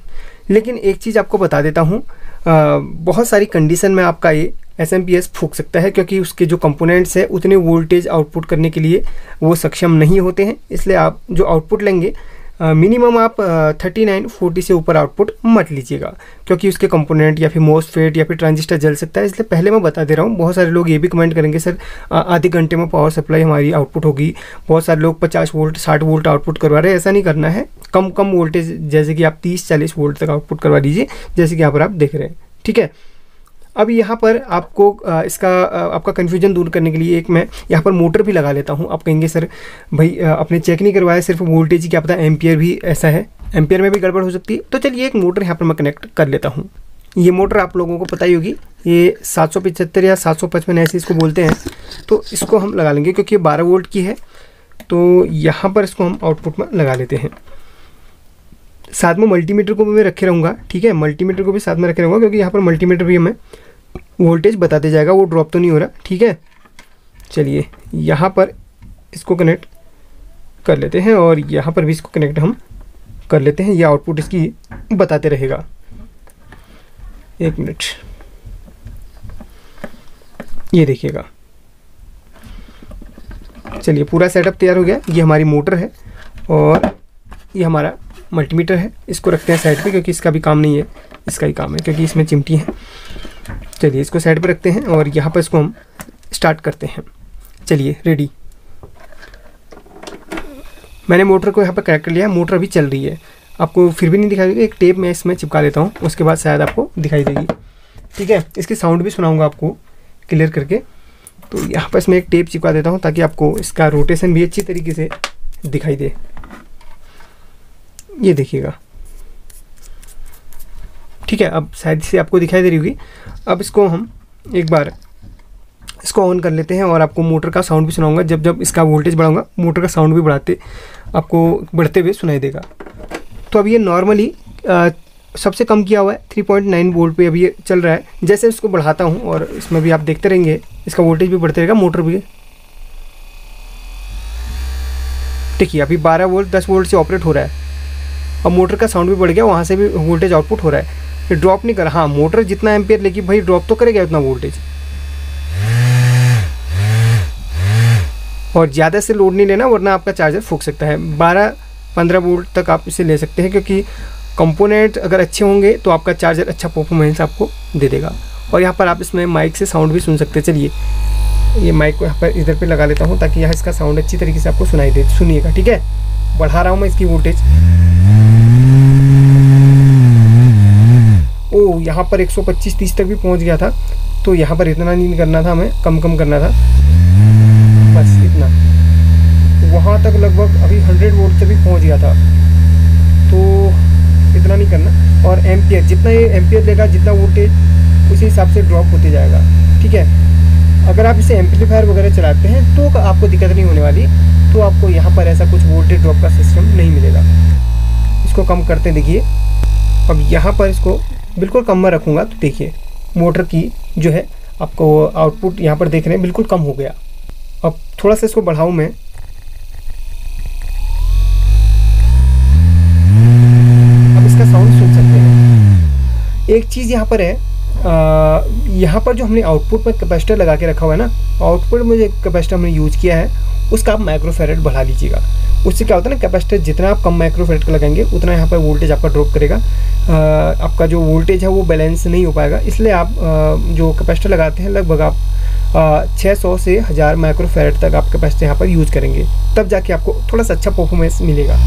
लेकिन एक चीज़ आपको बता देता हूँ, बहुत सारी कंडीशन में आपका ये SMPS फूंक सकता है, क्योंकि उसके जो कंपोनेंट्स हैं उतने वोल्टेज आउटपुट करने के लिए वो सक्षम नहीं होते हैं। इसलिए आप जो आउटपुट लेंगे मिनिमम आप 39-40 से ऊपर आउटपुट मत लीजिएगा, क्योंकि उसके कंपोनेंट या फिर मोसफेट या फिर ट्रांजिस्टर जल सकता है। इसलिए पहले मैं बता दे रहा हूँ। बहुत सारे लोग ये भी कमेंट करेंगे सर आधे घंटे में पावर सप्लाई हमारी आउटपुट होगी। बहुत सारे लोग 50 वोल्ट 60 वोल्ट आउटपुट करवा रहे हैं। ऐसा नहीं करना है, कम वोल्टेज, जैसे कि आप 30-40 वोल्ट तक आउटपुट करवा दीजिए, जैसे कि यहाँ पर आप देख रहे हैं। ठीक है, अब यहाँ पर आपको इसका आपका कन्फ्यूजन दूर करने के लिए एक मैं यहाँ पर मोटर भी लगा लेता हूँ। आप कहेंगे सर भाई आपने चेक नहीं करवाया, सिर्फ वोल्टेज ही, क्या पता एम्पियर भी ऐसा है, एम्पियर में भी गड़बड़ हो सकती है। तो चलिए एक मोटर यहाँ पर मैं कनेक्ट कर लेता हूँ। ये मोटर आप लोगों को पता ही होगी, ये 775 या 755 ऐसे इसको बोलते हैं। तो इसको हम लगा लेंगे, क्योंकि ये 12 वोल्ट की है। तो यहाँ पर इसको हम आउटपुट में लगा लेते हैं। साथ में मल्टीमीटर को भी मैं रखे रहूँगा। ठीक है, मल्टीमीटर को भी साथ में रखे रहूँगा, क्योंकि यहाँ पर मल्टीमीटर भी हमें वोल्टेज बताते जाएगा, वो ड्रॉप तो नहीं हो रहा। ठीक है, चलिए यहाँ पर इसको कनेक्ट कर लेते हैं, और यहाँ पर भी इसको कनेक्ट हम कर लेते हैं। ये आउटपुट इसकी बताते रहेगा। एक मिनट, ये देखिएगा। चलिए पूरा सेटअप तैयार हो गया। ये हमारी मोटर है और ये हमारा मल्टीमीटर है। इसको रखते हैं साइड पे क्योंकि इसका भी काम नहीं है, इसका ही काम है क्योंकि इसमें चिमटी है। चलिए इसको साइड पे रखते हैं और यहाँ पर इसको हम स्टार्ट करते हैं। चलिए रेडी। मैंने मोटर को यहाँ पर कनेक्ट कर लिया है, मोटर अभी चल रही है। आपको फिर भी नहीं दिखाई देगी, एक टेप मैं इसमें चिपका लेता हूँ, उसके बाद शायद आपको दिखाई देगी। ठीक है, इसकी साउंड भी सुनाऊंगा आपको क्लियर करके। तो यहाँ पर इसमें एक टेप चिपका देता हूँ ताकि आपको इसका रोटेशन भी अच्छी तरीके से दिखाई दे। ये देखिएगा, ठीक है, अब शायद से आपको दिखाई दे रही होगी। अब इसको हम एक बार इसको ऑन कर लेते हैं और आपको मोटर का साउंड भी सुनाऊंगा। जब जब इसका वोल्टेज बढ़ाऊंगा मोटर का साउंड भी बढ़ते हुए सुनाई देगा। तो अब ये नॉर्मली सबसे कम किया हुआ है 3.9 वोल्ट पे अभी ये चल रहा है। जैसे इसको बढ़ाता हूँ और इसमें भी आप देखते रहेंगे इसका वोल्टेज भी बढ़ते रहेगा, मोटर भी। देखिए अभी 12 वोल्ट 10 वोल्ट से ऑपरेट हो रहा है। अब मोटर का साउंड भी बढ़ गया, वहाँ से भी वोल्टेज आउटपुट हो रहा है। ये ड्रॉप नहीं कर, हाँ मोटर जितना एम्पियर लेगी भाई ड्रॉप तो करेगा उतना वोल्टेज। और ज़्यादा से लोड नहीं लेना वरना आपका चार्जर फूक सकता है। 12-15 वोल्ट तक आप इसे ले सकते हैं क्योंकि कंपोनेंट अगर अच्छे होंगे तो आपका चार्जर अच्छा परफॉर्मेंस आपको दे देगा। और यहाँ पर आप इसमें माइक से साउंड भी सुन सकते हैं। चलिए ये माइक को यहाँ पर इधर पे लगा लेता हूँ ताकि यहाँ इसका साउंड अच्छी तरीके से आपको सुनाई दे। सुनिएगा, ठीक है, बढ़ा रहा हूँ मैं इसकी वोल्टेज। ओ यहाँ पर 125-30 तक भी पहुँच गया था। तो यहाँ पर इतना नहीं करना था, हमें कम करना था, बस इतना। वहाँ तक लगभग अभी 100 वोल्ट से भी पहुँच गया था, तो इतना नहीं करना। और एम्पियर जितना ये एम्पियर देगा, जितना वोल्टेज उसी हिसाब से ड्रॉप होते जाएगा। ठीक है, अगर आप इसे एम्पलीफायर वगैरह चलाते हैं तो आपको दिक्कत नहीं होने वाली। तो आपको यहाँ पर ऐसा कुछ वोल्टेज ड्रॉप का सिस्टम नहीं मिलेगा। इसको कम करते देखिए। अब यहाँ पर इसको बिल्कुल कम में रखूँगा तो देखिए मोटर की जो है आपको आउटपुट यहाँ पर देख रहे हैं बिल्कुल कम हो गया। अब थोड़ा सा इसको बढ़ाऊँ मैं, अब इसका साउंड सुन सकते हैं। एक चीज़ यहाँ पर है, यहाँ पर जो हमने आउटपुट में कैपेसिटर लगा के रखा हुआ है ना, आउटपुट में जो कैपेसिटर हमने यूज़ किया है उसका आप माइक्रोफैरेड बढ़ा लीजिएगा। उससे क्या होता है ना, कैपेसिटर जितना आप कम माइक्रोफैरेड का लगाएंगे उतना यहाँ पर वोल्टेज आपका ड्रॉप करेगा। आपका जो वोल्टेज है वो बैलेंस नहीं हो पाएगा। इसलिए आप जो कैपेसिटर लगाते हैं लगभग आप 600 से 1000 माइक्रोफैरेड तक आप कैपेसिटर यहाँ पर यूज़ करेंगे, तब जाके आपको थोड़ा सा अच्छा परफॉर्मेंस मिलेगा।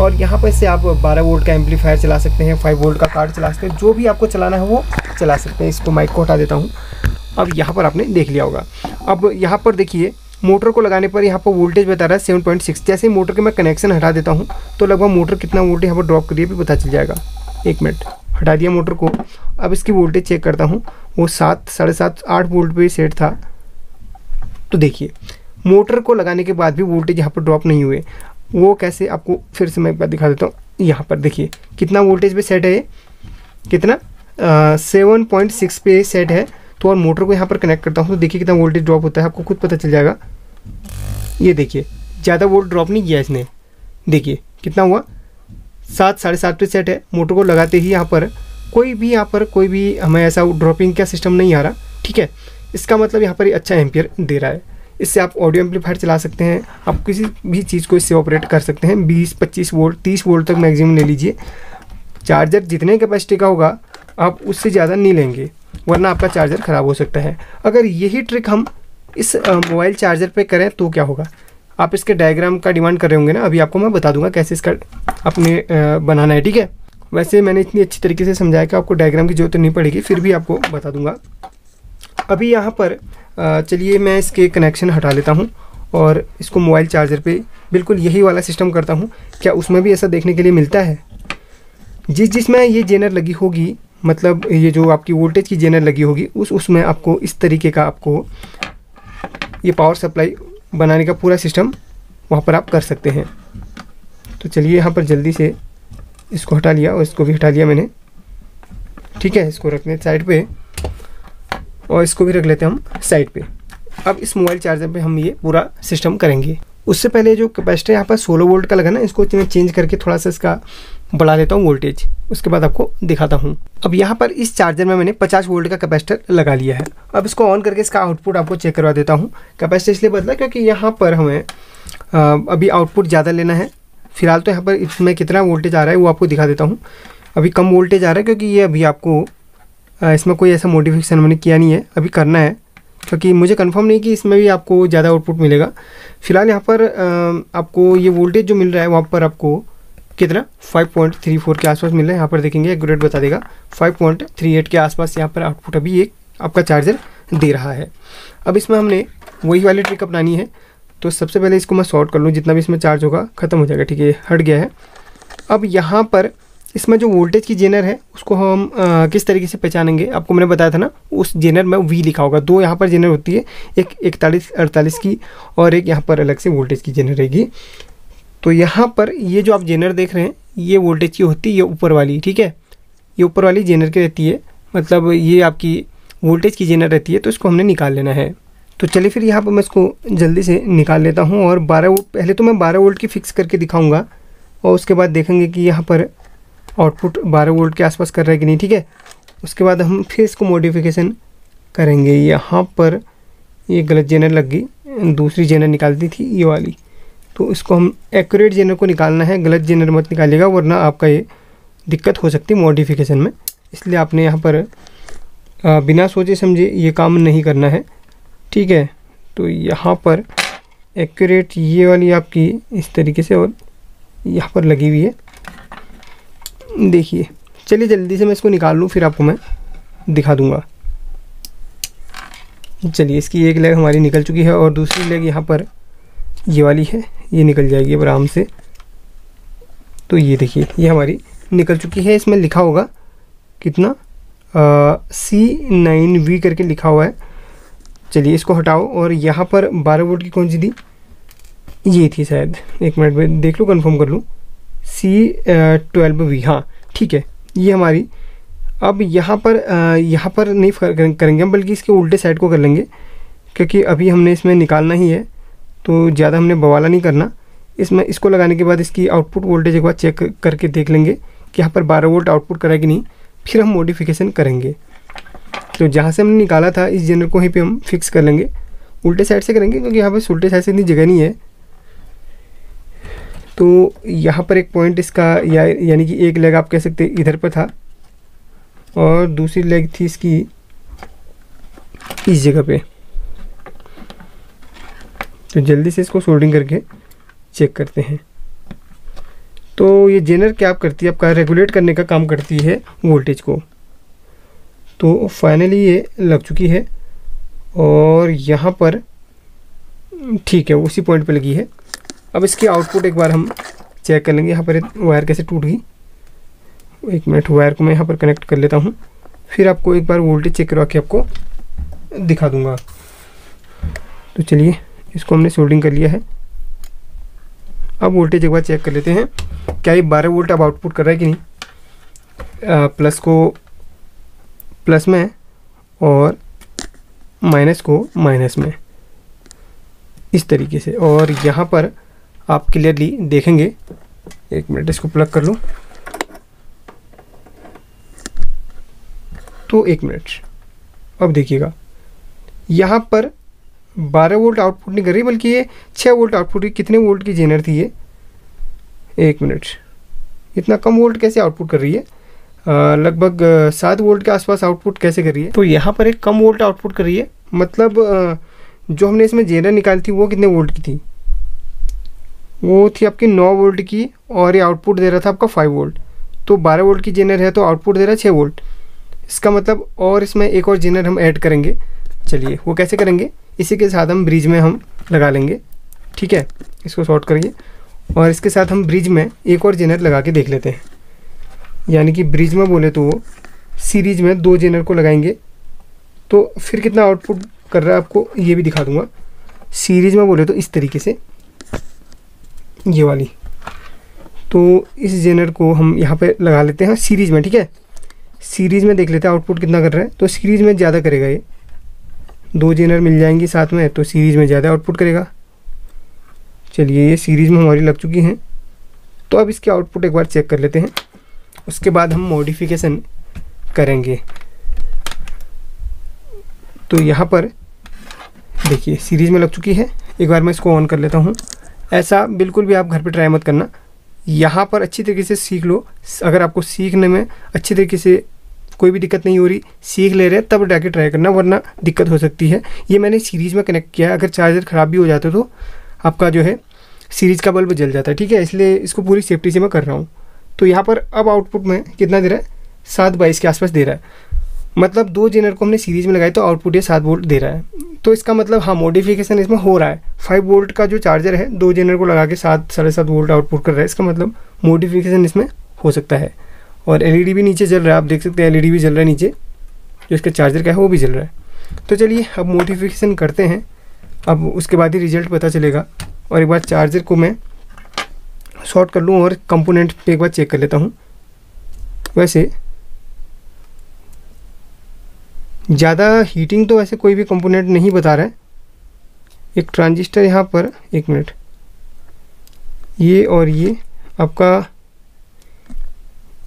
और यहाँ पर से आप 12 वोल्ट का एम्पलीफायर चला सकते हैं, 5 वोल्ट का कार्ड चला सकते हैं, जो भी आपको चलाना है वो चला सकते हैं। इसको माइक को हटा देता हूँ। अब यहाँ पर आपने देख लिया होगा। अब यहाँ पर देखिए मोटर को लगाने पर यहाँ पर वोल्टेज बता रहा है 7.6। जैसे ही मोटर के मैं कनेक्शन हटा देता हूँ तो लगभग मोटर कितना वोल्टेज यहाँ पर ड्रॉप करिए भी पता चल जाएगा। एक मिनट, हटा दिया मोटर को। अब इसकी वोल्टेज चेक करता हूँ, वो 7, 7.5, 8 वोल्ट पे सेट था। तो देखिए मोटर को लगाने के बाद भी वोल्टेज यहाँ पर ड्रॉप नहीं हुए। वो कैसे, आपको फिर से मैं एक बार दिखा देता हूँ। यहाँ पर देखिए कितना वोल्टेज पे सेट है, कितना 7.6 पे सेट है। तो और मोटर को यहाँ पर कनेक्ट करता हूँ तो देखिए कितना वोल्टेज ड्रॉप होता है, आपको खुद पता चल जाएगा। ये देखिए ज़्यादा वोल्ट ड्रॉप नहीं किया इसने, देखिए कितना हुआ, 7, 7.5 पे सेट है। मोटर को लगाते ही यहाँ पर कोई भी हमें ऐसा ड्रॉपिंग का सिस्टम नहीं आ रहा। ठीक है, इसका मतलब यहाँ पर अच्छा एम्पियर दे रहा है। इससे आप ऑडियो एम्पलीफायर चला सकते हैं, आप किसी भी चीज़ को इससे ऑपरेट कर सकते हैं। 20-25 वोल्ट 30 वोल्ट तक मैक्सिमम ले लीजिए। चार्जर जितने कैपेसिटी का होगा आप उससे ज़्यादा नहीं लेंगे, वरना आपका चार्जर ख़राब हो सकता है। अगर यही ट्रिक हम इस मोबाइल चार्जर पे करें तो क्या होगा। आप इसके डायग्राम का डिमांड कर रहे होंगे ना, अभी आपको मैं बता दूंगा कैसे इसका अपने बनाना है। ठीक है, वैसे मैंने इतनी अच्छी तरीके से समझाया कि आपको डायग्राम की जरूरत नहीं पड़ेगी, फिर भी आपको बता दूंगा। अभी यहाँ पर चलिए मैं इसके कनेक्शन हटा लेता हूँ और इसको मोबाइल चार्जर पे बिल्कुल यही वाला सिस्टम करता हूँ। क्या उसमें भी ऐसा देखने के लिए मिलता है? जिसमें ये जेनर लगी होगी, मतलब ये जो आपकी वोल्टेज की जेनर लगी होगी उसमें आपको इस तरीके का आपको ये पावर सप्लाई बनाने का पूरा सिस्टम वहाँ पर आप कर सकते हैं। तो चलिए यहाँ पर जल्दी से इसको हटा लिया और इसको भी हटा लिया मैंने। ठीक है, इसको रखने साइड पे और इसको भी रख लेते हैं हम साइड पे। अब इस मोबाइल चार्जर पे हम ये पूरा सिस्टम करेंगे। उससे पहले जो कैपेसिटर यहाँ पर 16 वोल्ट का लगा ना, इसको मैं चेंज करके थोड़ा सा इसका बढ़ा लेता हूँ वोल्टेज। उसके बाद आपको दिखाता हूँ। अब यहाँ पर इस चार्जर में मैंने 50 वोल्ट का कैपेसिटर लगा लिया है। अब इसको ऑन करके इसका आउटपुट आपको चेक करवा देता हूँ। कैपेसिटर इसलिए बदला क्योंकि यहाँ पर हमें अभी आउटपुट ज़्यादा लेना है। फिलहाल तो यहाँ पर इसमें कितना वोल्टेज आ रहा है वो आपको दिखा देता हूँ। अभी कम वोल्टेज आ रहा है क्योंकि ये अभी आपको इसमें कोई ऐसा मॉडिफिकेशन मैंने किया नहीं है, अभी करना है क्योंकि मुझे कंफर्म नहीं कि इसमें भी आपको ज़्यादा आउटपुट मिलेगा। फिलहाल यहाँ पर आपको ये वोल्टेज जो मिल रहा है वहाँ पर आपको कितना 5.34 के आसपास मिल रहा है। यहाँ पर देखेंगे एक्यूरेट बता देगा 5.38 के आसपास यहाँ पर आउटपुट अभी एक आपका चार्जर दे रहा है। अब इसमें हमने वही वाली ट्रिक अपनानी है। तो सबसे पहले इसको मैं शॉर्ट कर लूँ, जितना भी इसमें चार्ज होगा ख़त्म हो जाएगा। ठीक है, हट गया है। अब यहाँ पर इसमें जो वोल्टेज की जेनर है उसको हम किस तरीके से पहचानेंगे, आपको मैंने बताया था ना, उस जेनर में वी लिखा होगा। दो यहाँ पर जेनर होती है, एक 41-48 की और एक यहाँ पर अलग से वोल्टेज की जेनर रहेगी। तो यहाँ पर ये जो आप जेनर देख रहे हैं ये वोल्टेज की होती है, ये ऊपर वाली। ठीक है, ये ऊपर वाली जेनर की रहती है, मतलब ये आपकी वोल्टेज की जेनर रहती है। तो इसको हमने निकाल लेना है। तो चलिए फिर यहाँ पर मैं इसको जल्दी से निकाल लेता हूँ। और 12 पहले तो मैं 12 वोल्ट की फ़िक्स करके दिखाऊँगा और उसके बाद देखेंगे कि यहाँ पर आउटपुट 12 वोल्ट के आसपास कर रहा है कि नहीं। ठीक है, उसके बाद हम फिर इसको मॉडिफिकेशन करेंगे। यहाँ पर ये गलत जेनर लग गई, दूसरी जेनर निकाल दी थी ये वाली। तो इसको हम एक्यूरेट जेनर को निकालना है, गलत जेनर मत निकालिएगा वरना आपका ये दिक्कत हो सकती है मॉडिफिकेशन में। इसलिए आपने यहाँ पर बिना सोचे समझे ये काम नहीं करना है। ठीक है, तो यहाँ पर एक्यूरेट ये वाली आपकी इस तरीके से और यहाँ पर लगी हुई है, देखिए। चलिए जल्दी से मैं इसको निकाल लूँ फिर आपको मैं दिखा दूँगा। चलिए, इसकी एक लेग हमारी निकल चुकी है और दूसरी लेग यहाँ पर ये वाली है, ये निकल जाएगी अब आराम से। तो ये देखिए ये हमारी निकल चुकी है। इसमें लिखा होगा कितना C9V करके लिखा हुआ है। चलिए इसको हटाओ और यहाँ पर 12 वोल्ट की कौन सी थी, ये थी शायद, एक मिनट में देख लूँ कंफर्म कर लूँ। C12V, हाँ ठीक है, ये हमारी। अब यहाँ पर नहीं करेंगे हम, बल्कि इसके उल्टे साइड को कर लेंगे क्योंकि अभी हमने इसमें निकालना ही है तो ज़्यादा हमने बवाला नहीं करना। इसमें इसको लगाने के बाद इसकी आउटपुट वोल्टेज एक बार चेक करके देख लेंगे कि यहाँ पर 12 वोल्ट आउटपुट करा कि नहीं, फिर हम मॉडिफिकेशन करेंगे। तो जहाँ से हमने निकाला था इस जेनर को वहीं पे हम फिक्स कर लेंगे। उल्टे साइड से करेंगे क्योंकि यहाँ पर उल्टे साइड से इतनी जगह नहीं है। तो यहाँ पर एक पॉइंट इसका यानी कि एक लेग आप कह सकते इधर पर था और दूसरी लेग थी इसकी इस जगह पे। तो जल्दी से इसको सोल्डिंग करके चेक करते हैं। तो ये जेनर क्या करती है, आपका रेगुलेट करने का काम करती है वोल्टेज को। तो फाइनली ये लग चुकी है और यहाँ पर ठीक है उसी पॉइंट पे लगी है। अब इसकी आउटपुट एक बार हम चेक कर लेंगे। यहाँ पर वायर कैसे टूट गई, एक मिनट, वायर को मैं यहाँ पर कनेक्ट कर लेता हूँ, फिर आपको एक बार वोल्टेज चेक करवा के आपको दिखा दूँगा। तो चलिए इसको हमने सोल्डिंग कर लिया है। अब वोल्टेज एक बार चेक कर लेते हैं, क्या ये 12 वोल्ट अब आउटपुट कर रहा है कि नहीं। प्लस को प्लस में और माइनस को माइनस में, इस तरीके से। और यहाँ पर आप क्लियरली देखेंगे, एक मिनट इसको प्लग कर लूँ। तो एक मिनट, अब देखिएगा यहाँ पर 12 वोल्ट आउटपुट नहीं कर रही बल्कि ये 6 वोल्ट आउटपुट। कितने वोल्ट की जेनर थी ये, एक मिनट, इतना कम वोल्ट कैसे आउटपुट कर रही है, लगभग 7 वोल्ट के आसपास आउटपुट कैसे कर रही है। तो यहाँ पर एक कम वोल्ट आउटपुट कर रही है, मतलब जो हमने इसमें जेनर निकाली थी वो कितने वोल्ट की थी, वो थी आपकी 9 वोल्ट की और ये आउटपुट दे रहा था आपका 5 वोल्ट। तो 12 वोल्ट की जेनर है तो आउटपुट दे रहा है 6 वोल्ट। इसका मतलब और इसमें एक और जेनर हम ऐड करेंगे। चलिए वो कैसे करेंगे, इसी के साथ हम ब्रिज में हम लगा लेंगे। ठीक है, इसको शॉर्ट करिए और इसके साथ हम ब्रिज में एक और जेनर लगा के देख लेते हैं। यानी कि ब्रिज में बोले तो सीरीज में 2 जेनर को लगाएंगे तो फिर कितना आउटपुट कर रहा है आपको ये भी दिखा दूंगा। सीरीज में बोले तो इस तरीके से ये वाली, तो इस जेनर को हम यहाँ पे लगा लेते हैं सीरीज में। ठीक है, सीरीज में देख लेते हैं आउटपुट कितना कर रहा है। तो सीरीज में ज़्यादा करेगा, ये 2 जेनर मिल जाएंगी साथ में तो सीरीज में ज़्यादा आउटपुट करेगा। चलिए ये सीरीज में हमारी लग चुकी हैं। तो अब इसके आउटपुट एक बार चेक कर लेते हैं उसके बाद हम मॉडिफिकेशन करेंगे। तो यहाँ पर देखिए सीरीज़ में लग चुकी है। एक बार मैं इसको ऑन कर लेता हूँ। ऐसा बिल्कुल भी आप घर पे ट्राई मत करना, यहाँ पर अच्छी तरीके से सीख लो। अगर आपको सीखने में अच्छी तरीके से कोई भी दिक्कत नहीं हो रही, सीख ले रहे हैं, तब जाके ट्राई करना, वरना दिक्कत हो सकती है। ये मैंने सीरीज़ में कनेक्ट किया है, अगर चार्जर ख़राब भी हो जाता तो आपका जो है सीरीज़ का बल्ब जल जाता है, ठीक है। इसलिए इसको पूरी सेफ्टी से मैं कर रहा हूँ। तो यहाँ पर अब आउटपुट में कितना दे रहा है, 722 के आसपास दे रहा है। मतलब 2 जेनर को हमने सीरीज़ में लगाया तो आउटपुट ये 7 वोल्ट दे रहा है। तो इसका मतलब हाँ, मॉडिफिकेशन इसमें हो रहा है। 5 वोल्ट का जो चार्जर है 2 जेनर को लगा के 7 साढ़े 7 वोल्ट आउटपुट कर रहा है। इसका मतलब मॉडिफिकेशन इसमें हो सकता है। और एलईडी भी नीचे जल रहा है, आप देख सकते हैं एलईडी भी जल रहा है नीचे, जो इसका चार्जर का है वो भी जल रहा है। तो चलिए अब मॉडिफिकेशन करते हैं, अब उसके बाद ही रिजल्ट पता चलेगा। और एक बार चार्जर को मैं शॉर्ट कर लूँ और कंपोनेंट पे एक बार चेक कर लेता हूँ। वैसे ज़्यादा हीटिंग तो वैसे कोई भी कंपोनेंट नहीं बता रहा है। एक ट्रांजिस्टर यहाँ पर, 1 मिनट, ये और ये आपका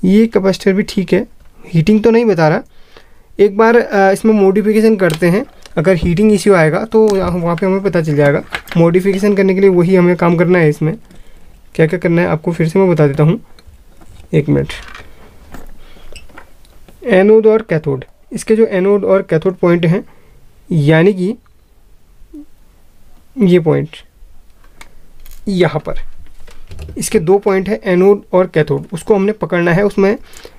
ये कैपेसिटर भी ठीक है, हीटिंग तो नहीं बता रहा। एक बार इसमें मॉडिफिकेशन करते हैं, अगर हीटिंग इश्यू आएगा तो वहाँ पे हमें पता चल जाएगा। मॉडिफिकेशन करने के लिए वही हमें काम करना है। इसमें क्या क्या करना है आपको फिर से मैं बता देता हूँ, 1 मिनट। एनोड और कैथोड, इसके जो एनोड और कैथोड पॉइंट हैं, यानी कि ये पॉइंट यहाँ पर, इसके 2 पॉइंट है एनोड और कैथोड, उसको हमने पकड़ना है। उसमें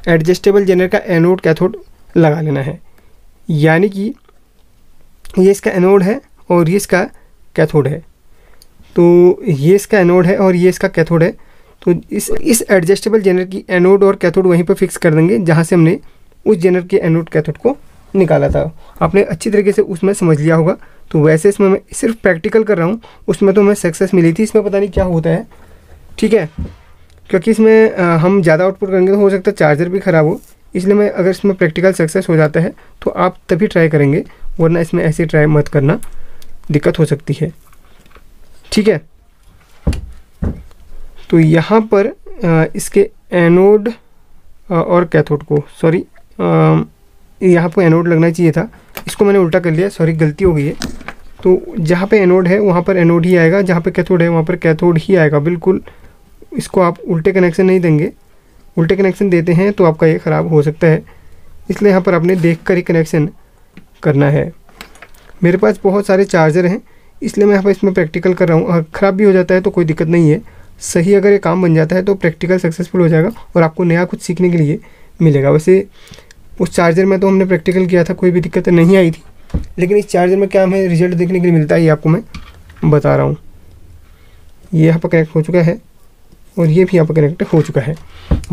एडजस्टेबल जेनर का एनोड कैथोड लगा लेना है। यानी कि ये इसका एनोड है और ये इसका कैथोड है। तो ये इसका एनोड है और ये इसका कैथोड है। तो इस एडजस्टेबल जेनर की एनोड और कैथोड वहीं पर फिक्स कर देंगे जहाँ से हमने उस जेनर के एनोड कैथोड को निकाला था। आपने अच्छी तरीके से उसमें समझ लिया होगा। तो वैसे इसमें मैं सिर्फ प्रैक्टिकल कर रहा हूँ, उसमें तो हमें सक्सेस मिली थी, इसमें पता नहीं क्या होता है, ठीक है। क्योंकि इसमें हम ज़्यादा आउटपुट करेंगे तो हो सकता है चार्जर भी ख़राब हो। इसलिए मैं अगर इसमें प्रैक्टिकल सक्सेस हो जाता है तो आप तभी ट्राई करेंगे, वरना इसमें ऐसे ट्राई मत करना, दिक्कत हो सकती है, ठीक है। तो यहाँ पर इसके एनोड और कैथोड को, सॉरी यहाँ पर एनोड लगना चाहिए था, इसको मैंने उल्टा कर लिया, सॉरी गलती हो गई है। तो जहाँ पे एनोड है वहाँ पर एनोड ही आएगा, जहाँ पे कैथोड है वहाँ पर कैथोड ही आएगा, बिल्कुल। इसको आप उल्टे कनेक्शन नहीं देंगे, उल्टे कनेक्शन देते हैं तो आपका ये ख़राब हो सकता है। इसलिए यहाँ पर आपने देख कर ही कनेक्शन करना है। मेरे पास बहुत सारे चार्जर हैं, इसलिए मैं यहाँ पर इसमें प्रैक्टिकल कर रहा हूँ। और ख़राब भी हो जाता है तो कोई दिक्कत नहीं है, सही अगर ये काम बन जाता है तो प्रैक्टिकल सक्सेसफुल हो जाएगा और आपको नया कुछ सीखने के लिए मिलेगा। वैसे उस चार्जर में तो हमने प्रैक्टिकल किया था, कोई भी दिक्कत नहीं आई थी, लेकिन इस चार्जर में क्या हमें रिजल्ट देखने के लिए मिलता है ये आपको मैं बता रहा हूँ। ये यहाँ पर कनेक्ट हो चुका है और ये भी यहाँ पर कनेक्ट हो चुका है।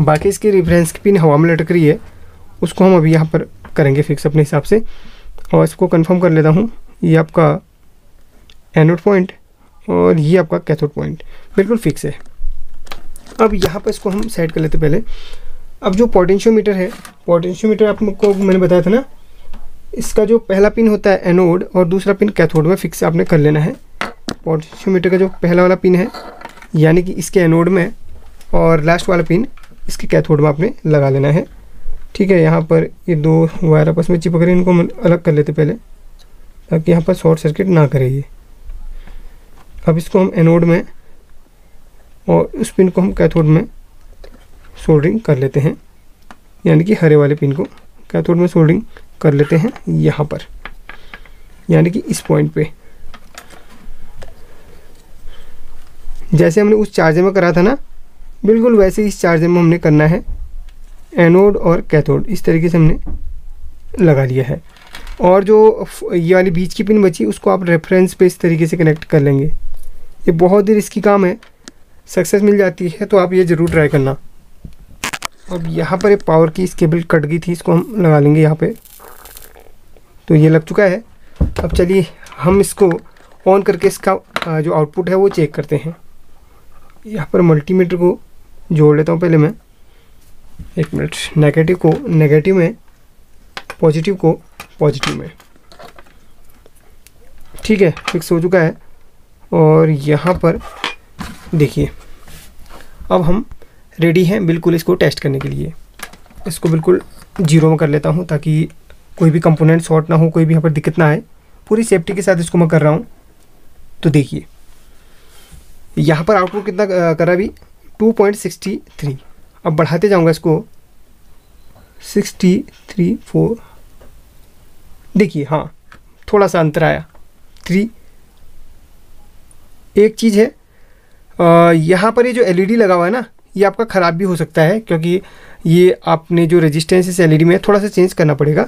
बाकी इसकी रेफरेंस की पिन हवा में लटक रही है, उसको हम अभी यहाँ पर करेंगे फिक्स अपने हिसाब से। और इसको कंफर्म कर लेता हूँ, ये आपका एनोड पॉइंट और ये आपका कैथोड पॉइंट बिल्कुल फिक्स है। अब यहाँ पर इसको हम सेट कर लेते पहले। अब जो पोटेंशियोमीटर है, पोटेंशियोमीटर आपको मैंने बताया था ना, इसका जो पहला पिन होता है एनोड और दूसरा पिन कैथोड में फिक्स आपने कर लेना है। पोटेंशियोमीटर का जो पहला वाला पिन है यानी कि इसके एनोड में, और लास्ट वाला पिन इसके कैथोड में आपने लगा लेना है, ठीक है। यहाँ पर ये 2 वायर आपस में चिपक रहे हैं, इनको हम अलग कर लेते पहले ताकि यहाँ पर शॉर्ट सर्किट ना करे ये। अब इसको हम एनोड में और उस पिन को हम कैथोड में सोल्डरिंग कर लेते हैं, यानी कि हरे वाले पिन को कैथोड में सोल्डरिंग कर लेते हैं यहाँ पर, यानी कि इस पॉइंट पे। जैसे हमने उस चार्जर में करा था ना, बिल्कुल वैसे ही इस चार्जर में हमने करना है। एनोड और कैथोड इस तरीके से हमने लगा लिया है। और जो ये वाली बीच की पिन बची उसको आप रेफरेंस पे इस तरीके से कनेक्ट कर लेंगे। ये बहुत ही रिस्की काम है, सक्सेस मिल जाती है तो आप ये ज़रूर ट्राई करना। अब यहाँ पर एक पावर की इस केबल कट गई थी, इसको हम लगा लेंगे यहाँ पे। तो ये लग चुका है। अब चलिए हम इसको ऑन करके इसका जो आउटपुट है वो चेक करते हैं। यहाँ पर मल्टीमीटर को जोड़ लेता हूँ पहले मैं, 1 मिनट। नेगेटिव को नेगेटिव में, पॉजिटिव को पॉजिटिव में, ठीक है, फिक्स हो चुका है। और यहाँ पर देखिए अब हम रेडी हैं बिल्कुल इसको टेस्ट करने के लिए। इसको बिल्कुल 0 में कर लेता हूँ ताकि कोई भी कंपोनेंट शॉर्ट ना हो, कोई भी यहाँ पर दिक्कत ना आए। पूरी सेफ्टी के साथ इसको मैं कर रहा हूँ। तो देखिए यहाँ पर आउटपुट कितना करा अभी 2.63। अब बढ़ाते जाऊँगा इसको 63.4। देखिए हाँ थोड़ा सा अंतर आया 3। एक चीज़ है यहाँ पर ये जो एलईडी लगा हुआ है ना, ये आपका ख़राब भी हो सकता है, क्योंकि ये आपने जो रेजिस्टेंस इस एलईडी में थोड़ा सा चेंज करना पड़ेगा।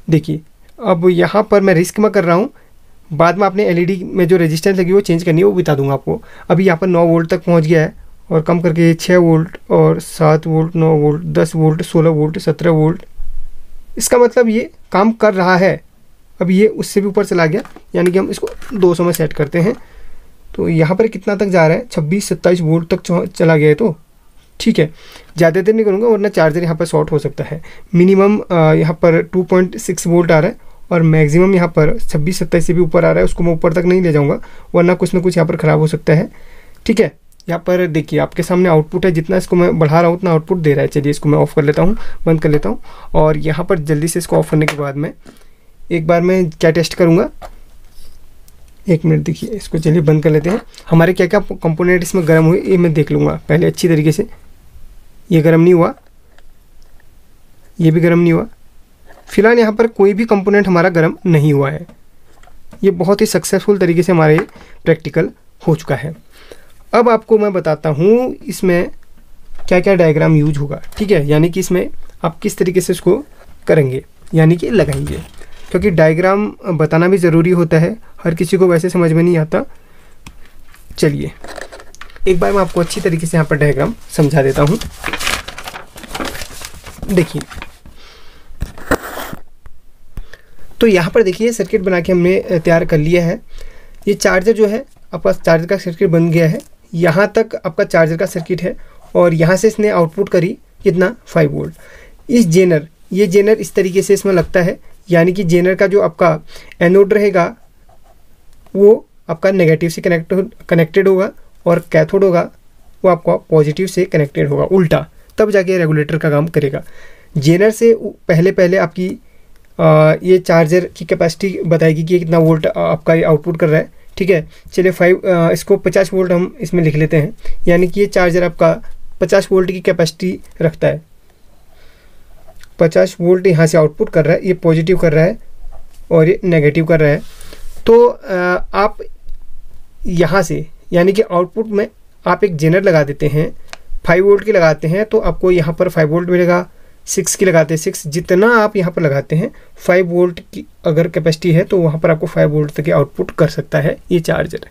देखिए अब यहाँ पर मैं रिस्क में कर रहा हूँ, बाद में आपने एलईडी में जो रेजिस्टेंस लगी वो चेंज करनी है, वो बता दूंगा आपको। अभी यहाँ पर 9 वोल्ट तक पहुँच गया है, और कम करके 6 वोल्ट और 7 volt 9 volt 10 volt 16 volt 17 volt. इसका मतलब ये काम कर रहा है। अब ये उससे भी ऊपर चला गया, यानी कि हम इसको 200 में सेट करते हैं। तो यहाँ पर कितना तक जा रहा है 26-27 वोल्ट तक चला गया है। तो ठीक है, ज़्यादा देर नहीं करूँगा वरना चार्जर यहाँ पर शॉर्ट हो सकता है। मिनिमम यहाँ पर 2.6 वोल्ट आ रहा है, और मैक्सिमम यहाँ पर 26-27 से भी ऊपर आ रहा है। उसको मैं ऊपर तक नहीं ले जाऊँगा वरना कुछ ना कुछ यहाँ पर ख़राब हो सकता है। ठीक है, यहाँ पर देखिए आपके सामने आउटपुट है, जितना इसको मैं बढ़ा रहा हूँ उतना आउटपुट दे रहा है। चलिए इसको मैं ऑफ़ कर लेता हूँ, बंद कर लेता हूँ। और यहाँ पर जल्दी से इसको ऑफ़ करने के बाद में एक बार मैं क्या टेस्ट करूँगा, 1 मिनट। देखिए इसको चलिए बंद कर लेते हैं। हमारे क्या क्या कंपोनेंट इसमें गर्म हुए ये मैं देख लूँगा पहले अच्छी तरीके से। ये गर्म नहीं हुआ, ये भी गर्म नहीं हुआ। फिलहाल यहाँ पर कोई भी कंपोनेंट हमारा गर्म नहीं हुआ है। ये बहुत ही सक्सेसफुल तरीके से हमारे प्रैक्टिकल हो चुका है। अब आपको मैं बताता हूँ इसमें क्या क्या डायग्राम यूज होगा। ठीक है, यानी कि इसमें आप किस तरीके से इसको करेंगे, यानी कि लगाएंगे, क्योंकि डायग्राम बताना भी ज़रूरी होता है, हर किसी को वैसे समझ में नहीं आता। चलिए एक बार मैं आपको अच्छी तरीके से यहाँ पर डायग्राम समझा देता हूँ। देखिए तो यहाँ पर देखिए सर्किट बना के हमने तैयार कर लिया है। ये चार्जर जो है आपका चार्जर का सर्किट बन गया है। यहाँ तक आपका चार्जर का सर्किट है, और यहाँ से इसने आउटपुट करी कितना 5 वोल्ट। इस जेनर, ये जेनर इस तरीके से इसमें लगता है, यानी कि जेनर का जो आपका एनोड रहेगा वो आपका नेगेटिव से कनेक्टेड होगा, और कैथोड होगा वो आपका पॉजिटिव से कनेक्टेड होगा, उल्टा, तब जाके रेगुलेटर का काम करेगा। जेनर से पहले आपकी ये चार्जर की कैपेसिटी बताएगी कि कितना वोल्ट आपका ये आउटपुट कर रहा है। ठीक है, चलिए इसको 50 वोल्ट हम इसमें लिख लेते हैं, यानी कि ये चार्जर आपका 50 वोल्ट की कैपेसिटी रखता है। 50 वोल्ट यहाँ से आउटपुट कर रहा है, ये पॉजिटिव कर रहा है और ये नेगेटिव कर रहा है। तो आप यहाँ से, यानी कि आउटपुट में आप एक जेनर लगा देते हैं, 5 वोल्ट की लगाते हैं तो आपको यहाँ पर 5 वोल्ट मिलेगा। 6 की लगाते हैं, 6 जितना आप यहाँ पर लगाते हैं 5 वोल्ट की अगर कैपेसिटी है तो वहाँ पर आपको 5 वोल्ट तक आउटपुट कर सकता है ये चार्जर।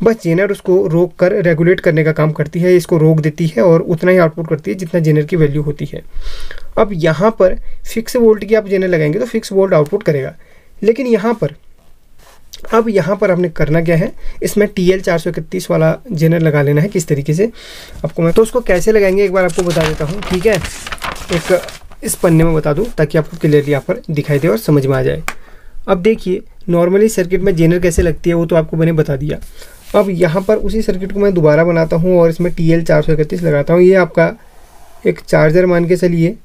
बस जेनर उसको रोक कर रेगुलेट करने का काम करती है, इसको रोक देती है और उतना ही आउटपुट करती है जितना जेनर की वैल्यू होती है। अब यहाँ पर फिक्स वोल्ट की आप जेनर लगाएंगे तो फिक्स वोल्ट आउटपुट करेगा, लेकिन यहाँ पर अब यहाँ पर आपने करना क्या है, इसमें TL431 वाला जेनर लगा लेना है। किस तरीके से आपको मैं तो उसको कैसे लगाएंगे एक बार आपको बता देता हूँ। ठीक है, एक इस पन्ने में बता दूँ ताकि आपको क्लियरली यहाँ पर दिखाई दे और समझ में आ जाए। अब देखिए नॉर्मली सर्किट में जेनर कैसे लगती है वो तो आपको मैंने बता दिया। अब यहाँ पर उसी सर्किट को मैं दोबारा बनाता हूँ और इसमें TL431 लगाता हूँ। ये आपका एक चार्जर मान के चलिए,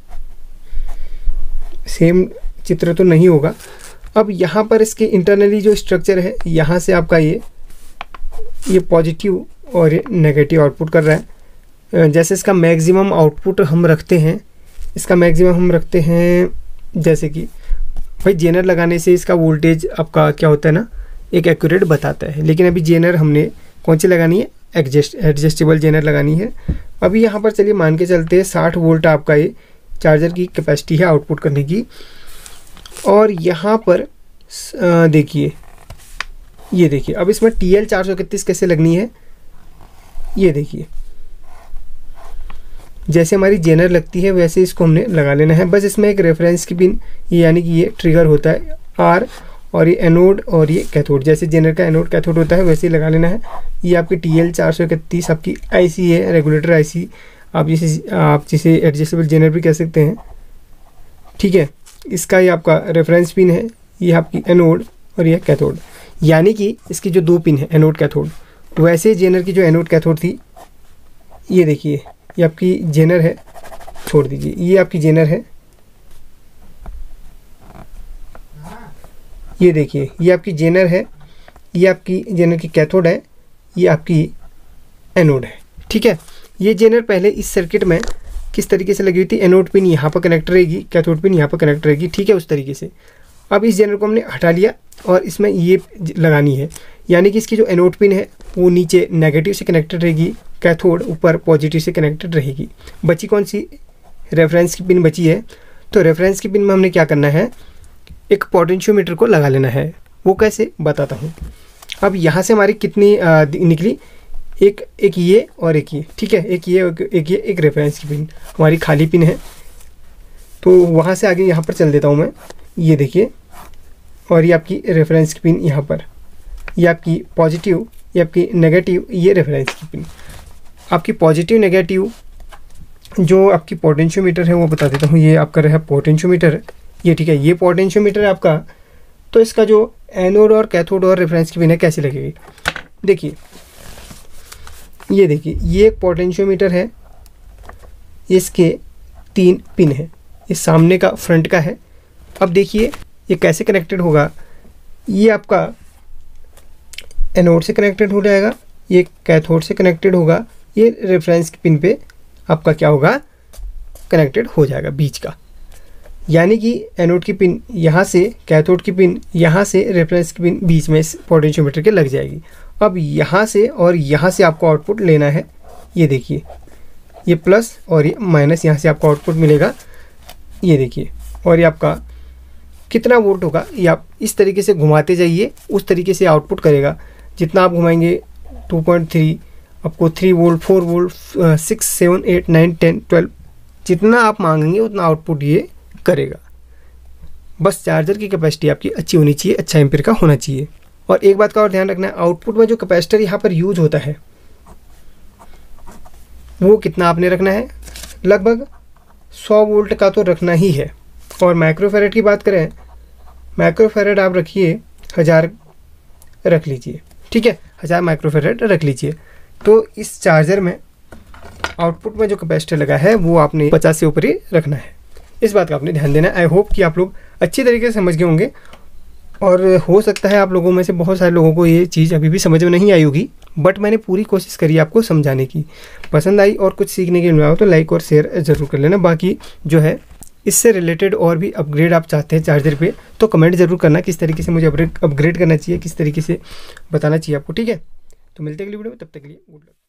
सेम चित्र तो नहीं होगा। अब यहाँ पर इसके इंटरनली जो स्ट्रक्चर है, यहाँ से आपका ये पॉजिटिव और ये नेगेटिव आउटपुट कर रहा है। जैसे इसका मैक्सिमम आउटपुट हम रखते हैं, इसका मैक्सिमम हम रखते हैं, जैसे कि भाई जेनर लगाने से इसका वोल्टेज आपका क्या होता है ना, एक एक्यूरेट बताता है। लेकिन अभी जेनर हमने कौन सी लगानी है, एडजस्टेबल जेनर लगानी है। अभी यहाँ पर चलिए मान के चलते हैं 60 वोल्ट आपका ये चार्जर की कैपेसिटी है आउटपुट करने की। और यहाँ पर देखिए, ये देखिए अब इसमें TL431 कैसे लगनी है, ये देखिए जैसे हमारी जेनर लगती है वैसे इसको हमने लगा लेना है। बस इसमें एक रेफरेंस की पिन, ये यानी कि ये ट्रिगर होता है R, और ये एनोड और ये कैथोड, जैसे जेनर का एनोड कैथोड होता है वैसे ही लगा लेना है। ये आपकी TL431 आपकी IC है, रेगुलेटर IC, आप जिसे एडजस्टेबल जेनर भी कह सकते हैं। ठीक है, इसका ये आपका रेफरेंस पिन है, ये आपकी एनोड और ये कैथोड, यानी कि इसकी जो 2 पिन है एनोड कैथोड। वैसे जेनर की जो एनोड कैथोड थी, ये देखिए ये आपकी जेनर है, छोड़ दीजिए। ये आपकी जेनर है, ये देखिए ये आपकी जेनर है, ये आपकी जेनर की कैथोड है, ये आपकी एनोड है। ठीक है, ये जेनर पहले इस सर्किट में किस तरीके से लगी हुई थी, एनोड पिन यहाँ पर कनेक्ट रहेगी, कैथोड पिन यहाँ पर कनेक्ट रहेगी। ठीक है, उस तरीके से। अब इस जेनर को हमने हटा लिया और इसमें ये लगानी है, यानी कि इसकी जो एनोड पिन है वो नीचे नेगेटिव से कनेक्टेड रहेगी, कैथोड ऊपर पॉजिटिव से कनेक्टेड रहेगी। बची कौन सी, रेफरेंस की पिन बची है। तो रेफरेंस की पिन में हमने क्या करना है, एक पोटेंशियोमीटर को लगा लेना है। वो कैसे बताता हूँ। अब यहाँ से हमारी कितनी निकली, एक ये और एक ये। ठीक है, एक ये एक रेफरेंस की पिन हमारी खाली पिन है। तो वहाँ से आगे यहाँ पर चल देता हूँ मैं, ये देखिए, और ये आपकी रेफरेंस की पिन यहाँ पर, ये आपकी पॉजिटिव, ये आपकी नेगेटिव, ये रेफरेंस की पिन। आपकी पॉजिटिव नेगेटिव जो आपकी पोटेंशियोमीटर है वो बता देता हूँ। ये आपका रहा पोटेंशियोमीटर, ये ठीक है, ये पोटेंशियोमीटर है आपका। तो इसका जो एनोड और कैथोड और रेफरेंस की पिन है कैसी लगेगी, देखिए, ये देखिए, ये एक पोटेंशियोमीटर है, इसके 3 पिन है, ये सामने का फ्रंट का है। अब देखिए ये कैसे कनेक्टेड होगा, ये आपका एनोड से कनेक्टेड हो जाएगा, ये कैथोड से कनेक्टेड होगा, ये रेफरेंस की पिन पे आपका क्या होगा, कनेक्टेड हो जाएगा बीच का। यानी कि एनोड की पिन यहाँ से, कैथोड की पिन यहाँ से, रेफरेंस की पिन बीच में इस पोटेंशियोमीटर के लग जाएगी। अब यहाँ से और यहाँ से आपको आउटपुट लेना है, ये देखिए, ये प्लस और ये माइनस, यहाँ से आपको आउटपुट मिलेगा, ये देखिए। और ये आपका कितना वोल्ट होगा, ये आप इस तरीके से घुमाते जाइए, उस तरीके से आउटपुट करेगा। जितना आप घुमाएंगे 2.3, आपको 3 वोल्ट, 4 वोल्ट, 6, 7, 8, 9, 10, 12, जितना आप मांगेंगे उतना आउटपुट ये करेगा। बस चार्जर की कैपेसिटी आपकी अच्छी होनी चाहिए, अच्छा एम्पीयर का होना चाहिए। और एक बात का और ध्यान रखना है, आउटपुट में जो कैपेसिटर यहाँ पर यूज होता है वो कितना आपने रखना है, लगभग 100 वोल्ट का तो रखना ही है। और माइक्रोफैरेड की बात करें, माइक्रोफैरेड आप रखिए 1000 रख लीजिए। ठीक है, 1000 माइक्रोफैरेड रख लीजिए। तो इस चार्जर में आउटपुट में जो कैपेसिटर लगा है वो आपने 50 से ऊपर ही रखना है। इस बात का आपने ध्यान देना है। आई होप कि आप लोग अच्छी तरीके से समझ गए होंगे। और हो सकता है आप लोगों में से बहुत सारे लोगों को ये चीज़ अभी भी समझ में नहीं आई होगी, बट मैंने पूरी कोशिश करी आपको समझाने की। पसंद आई और कुछ सीखने के लिए मिला हो तो लाइक और शेयर ज़रूर कर लेना। बाकी जो है इससे रिलेटेड और भी अपग्रेड आप चाहते हैं चार्जर पे तो कमेंट ज़रूर करना, किस तरीके से मुझे अपग्रेड करना चाहिए, किस तरीके से बताना चाहिए आपको। ठीक है, तो मिलते हैं अगली वीडियो में, तब तक के लिए गुड लक।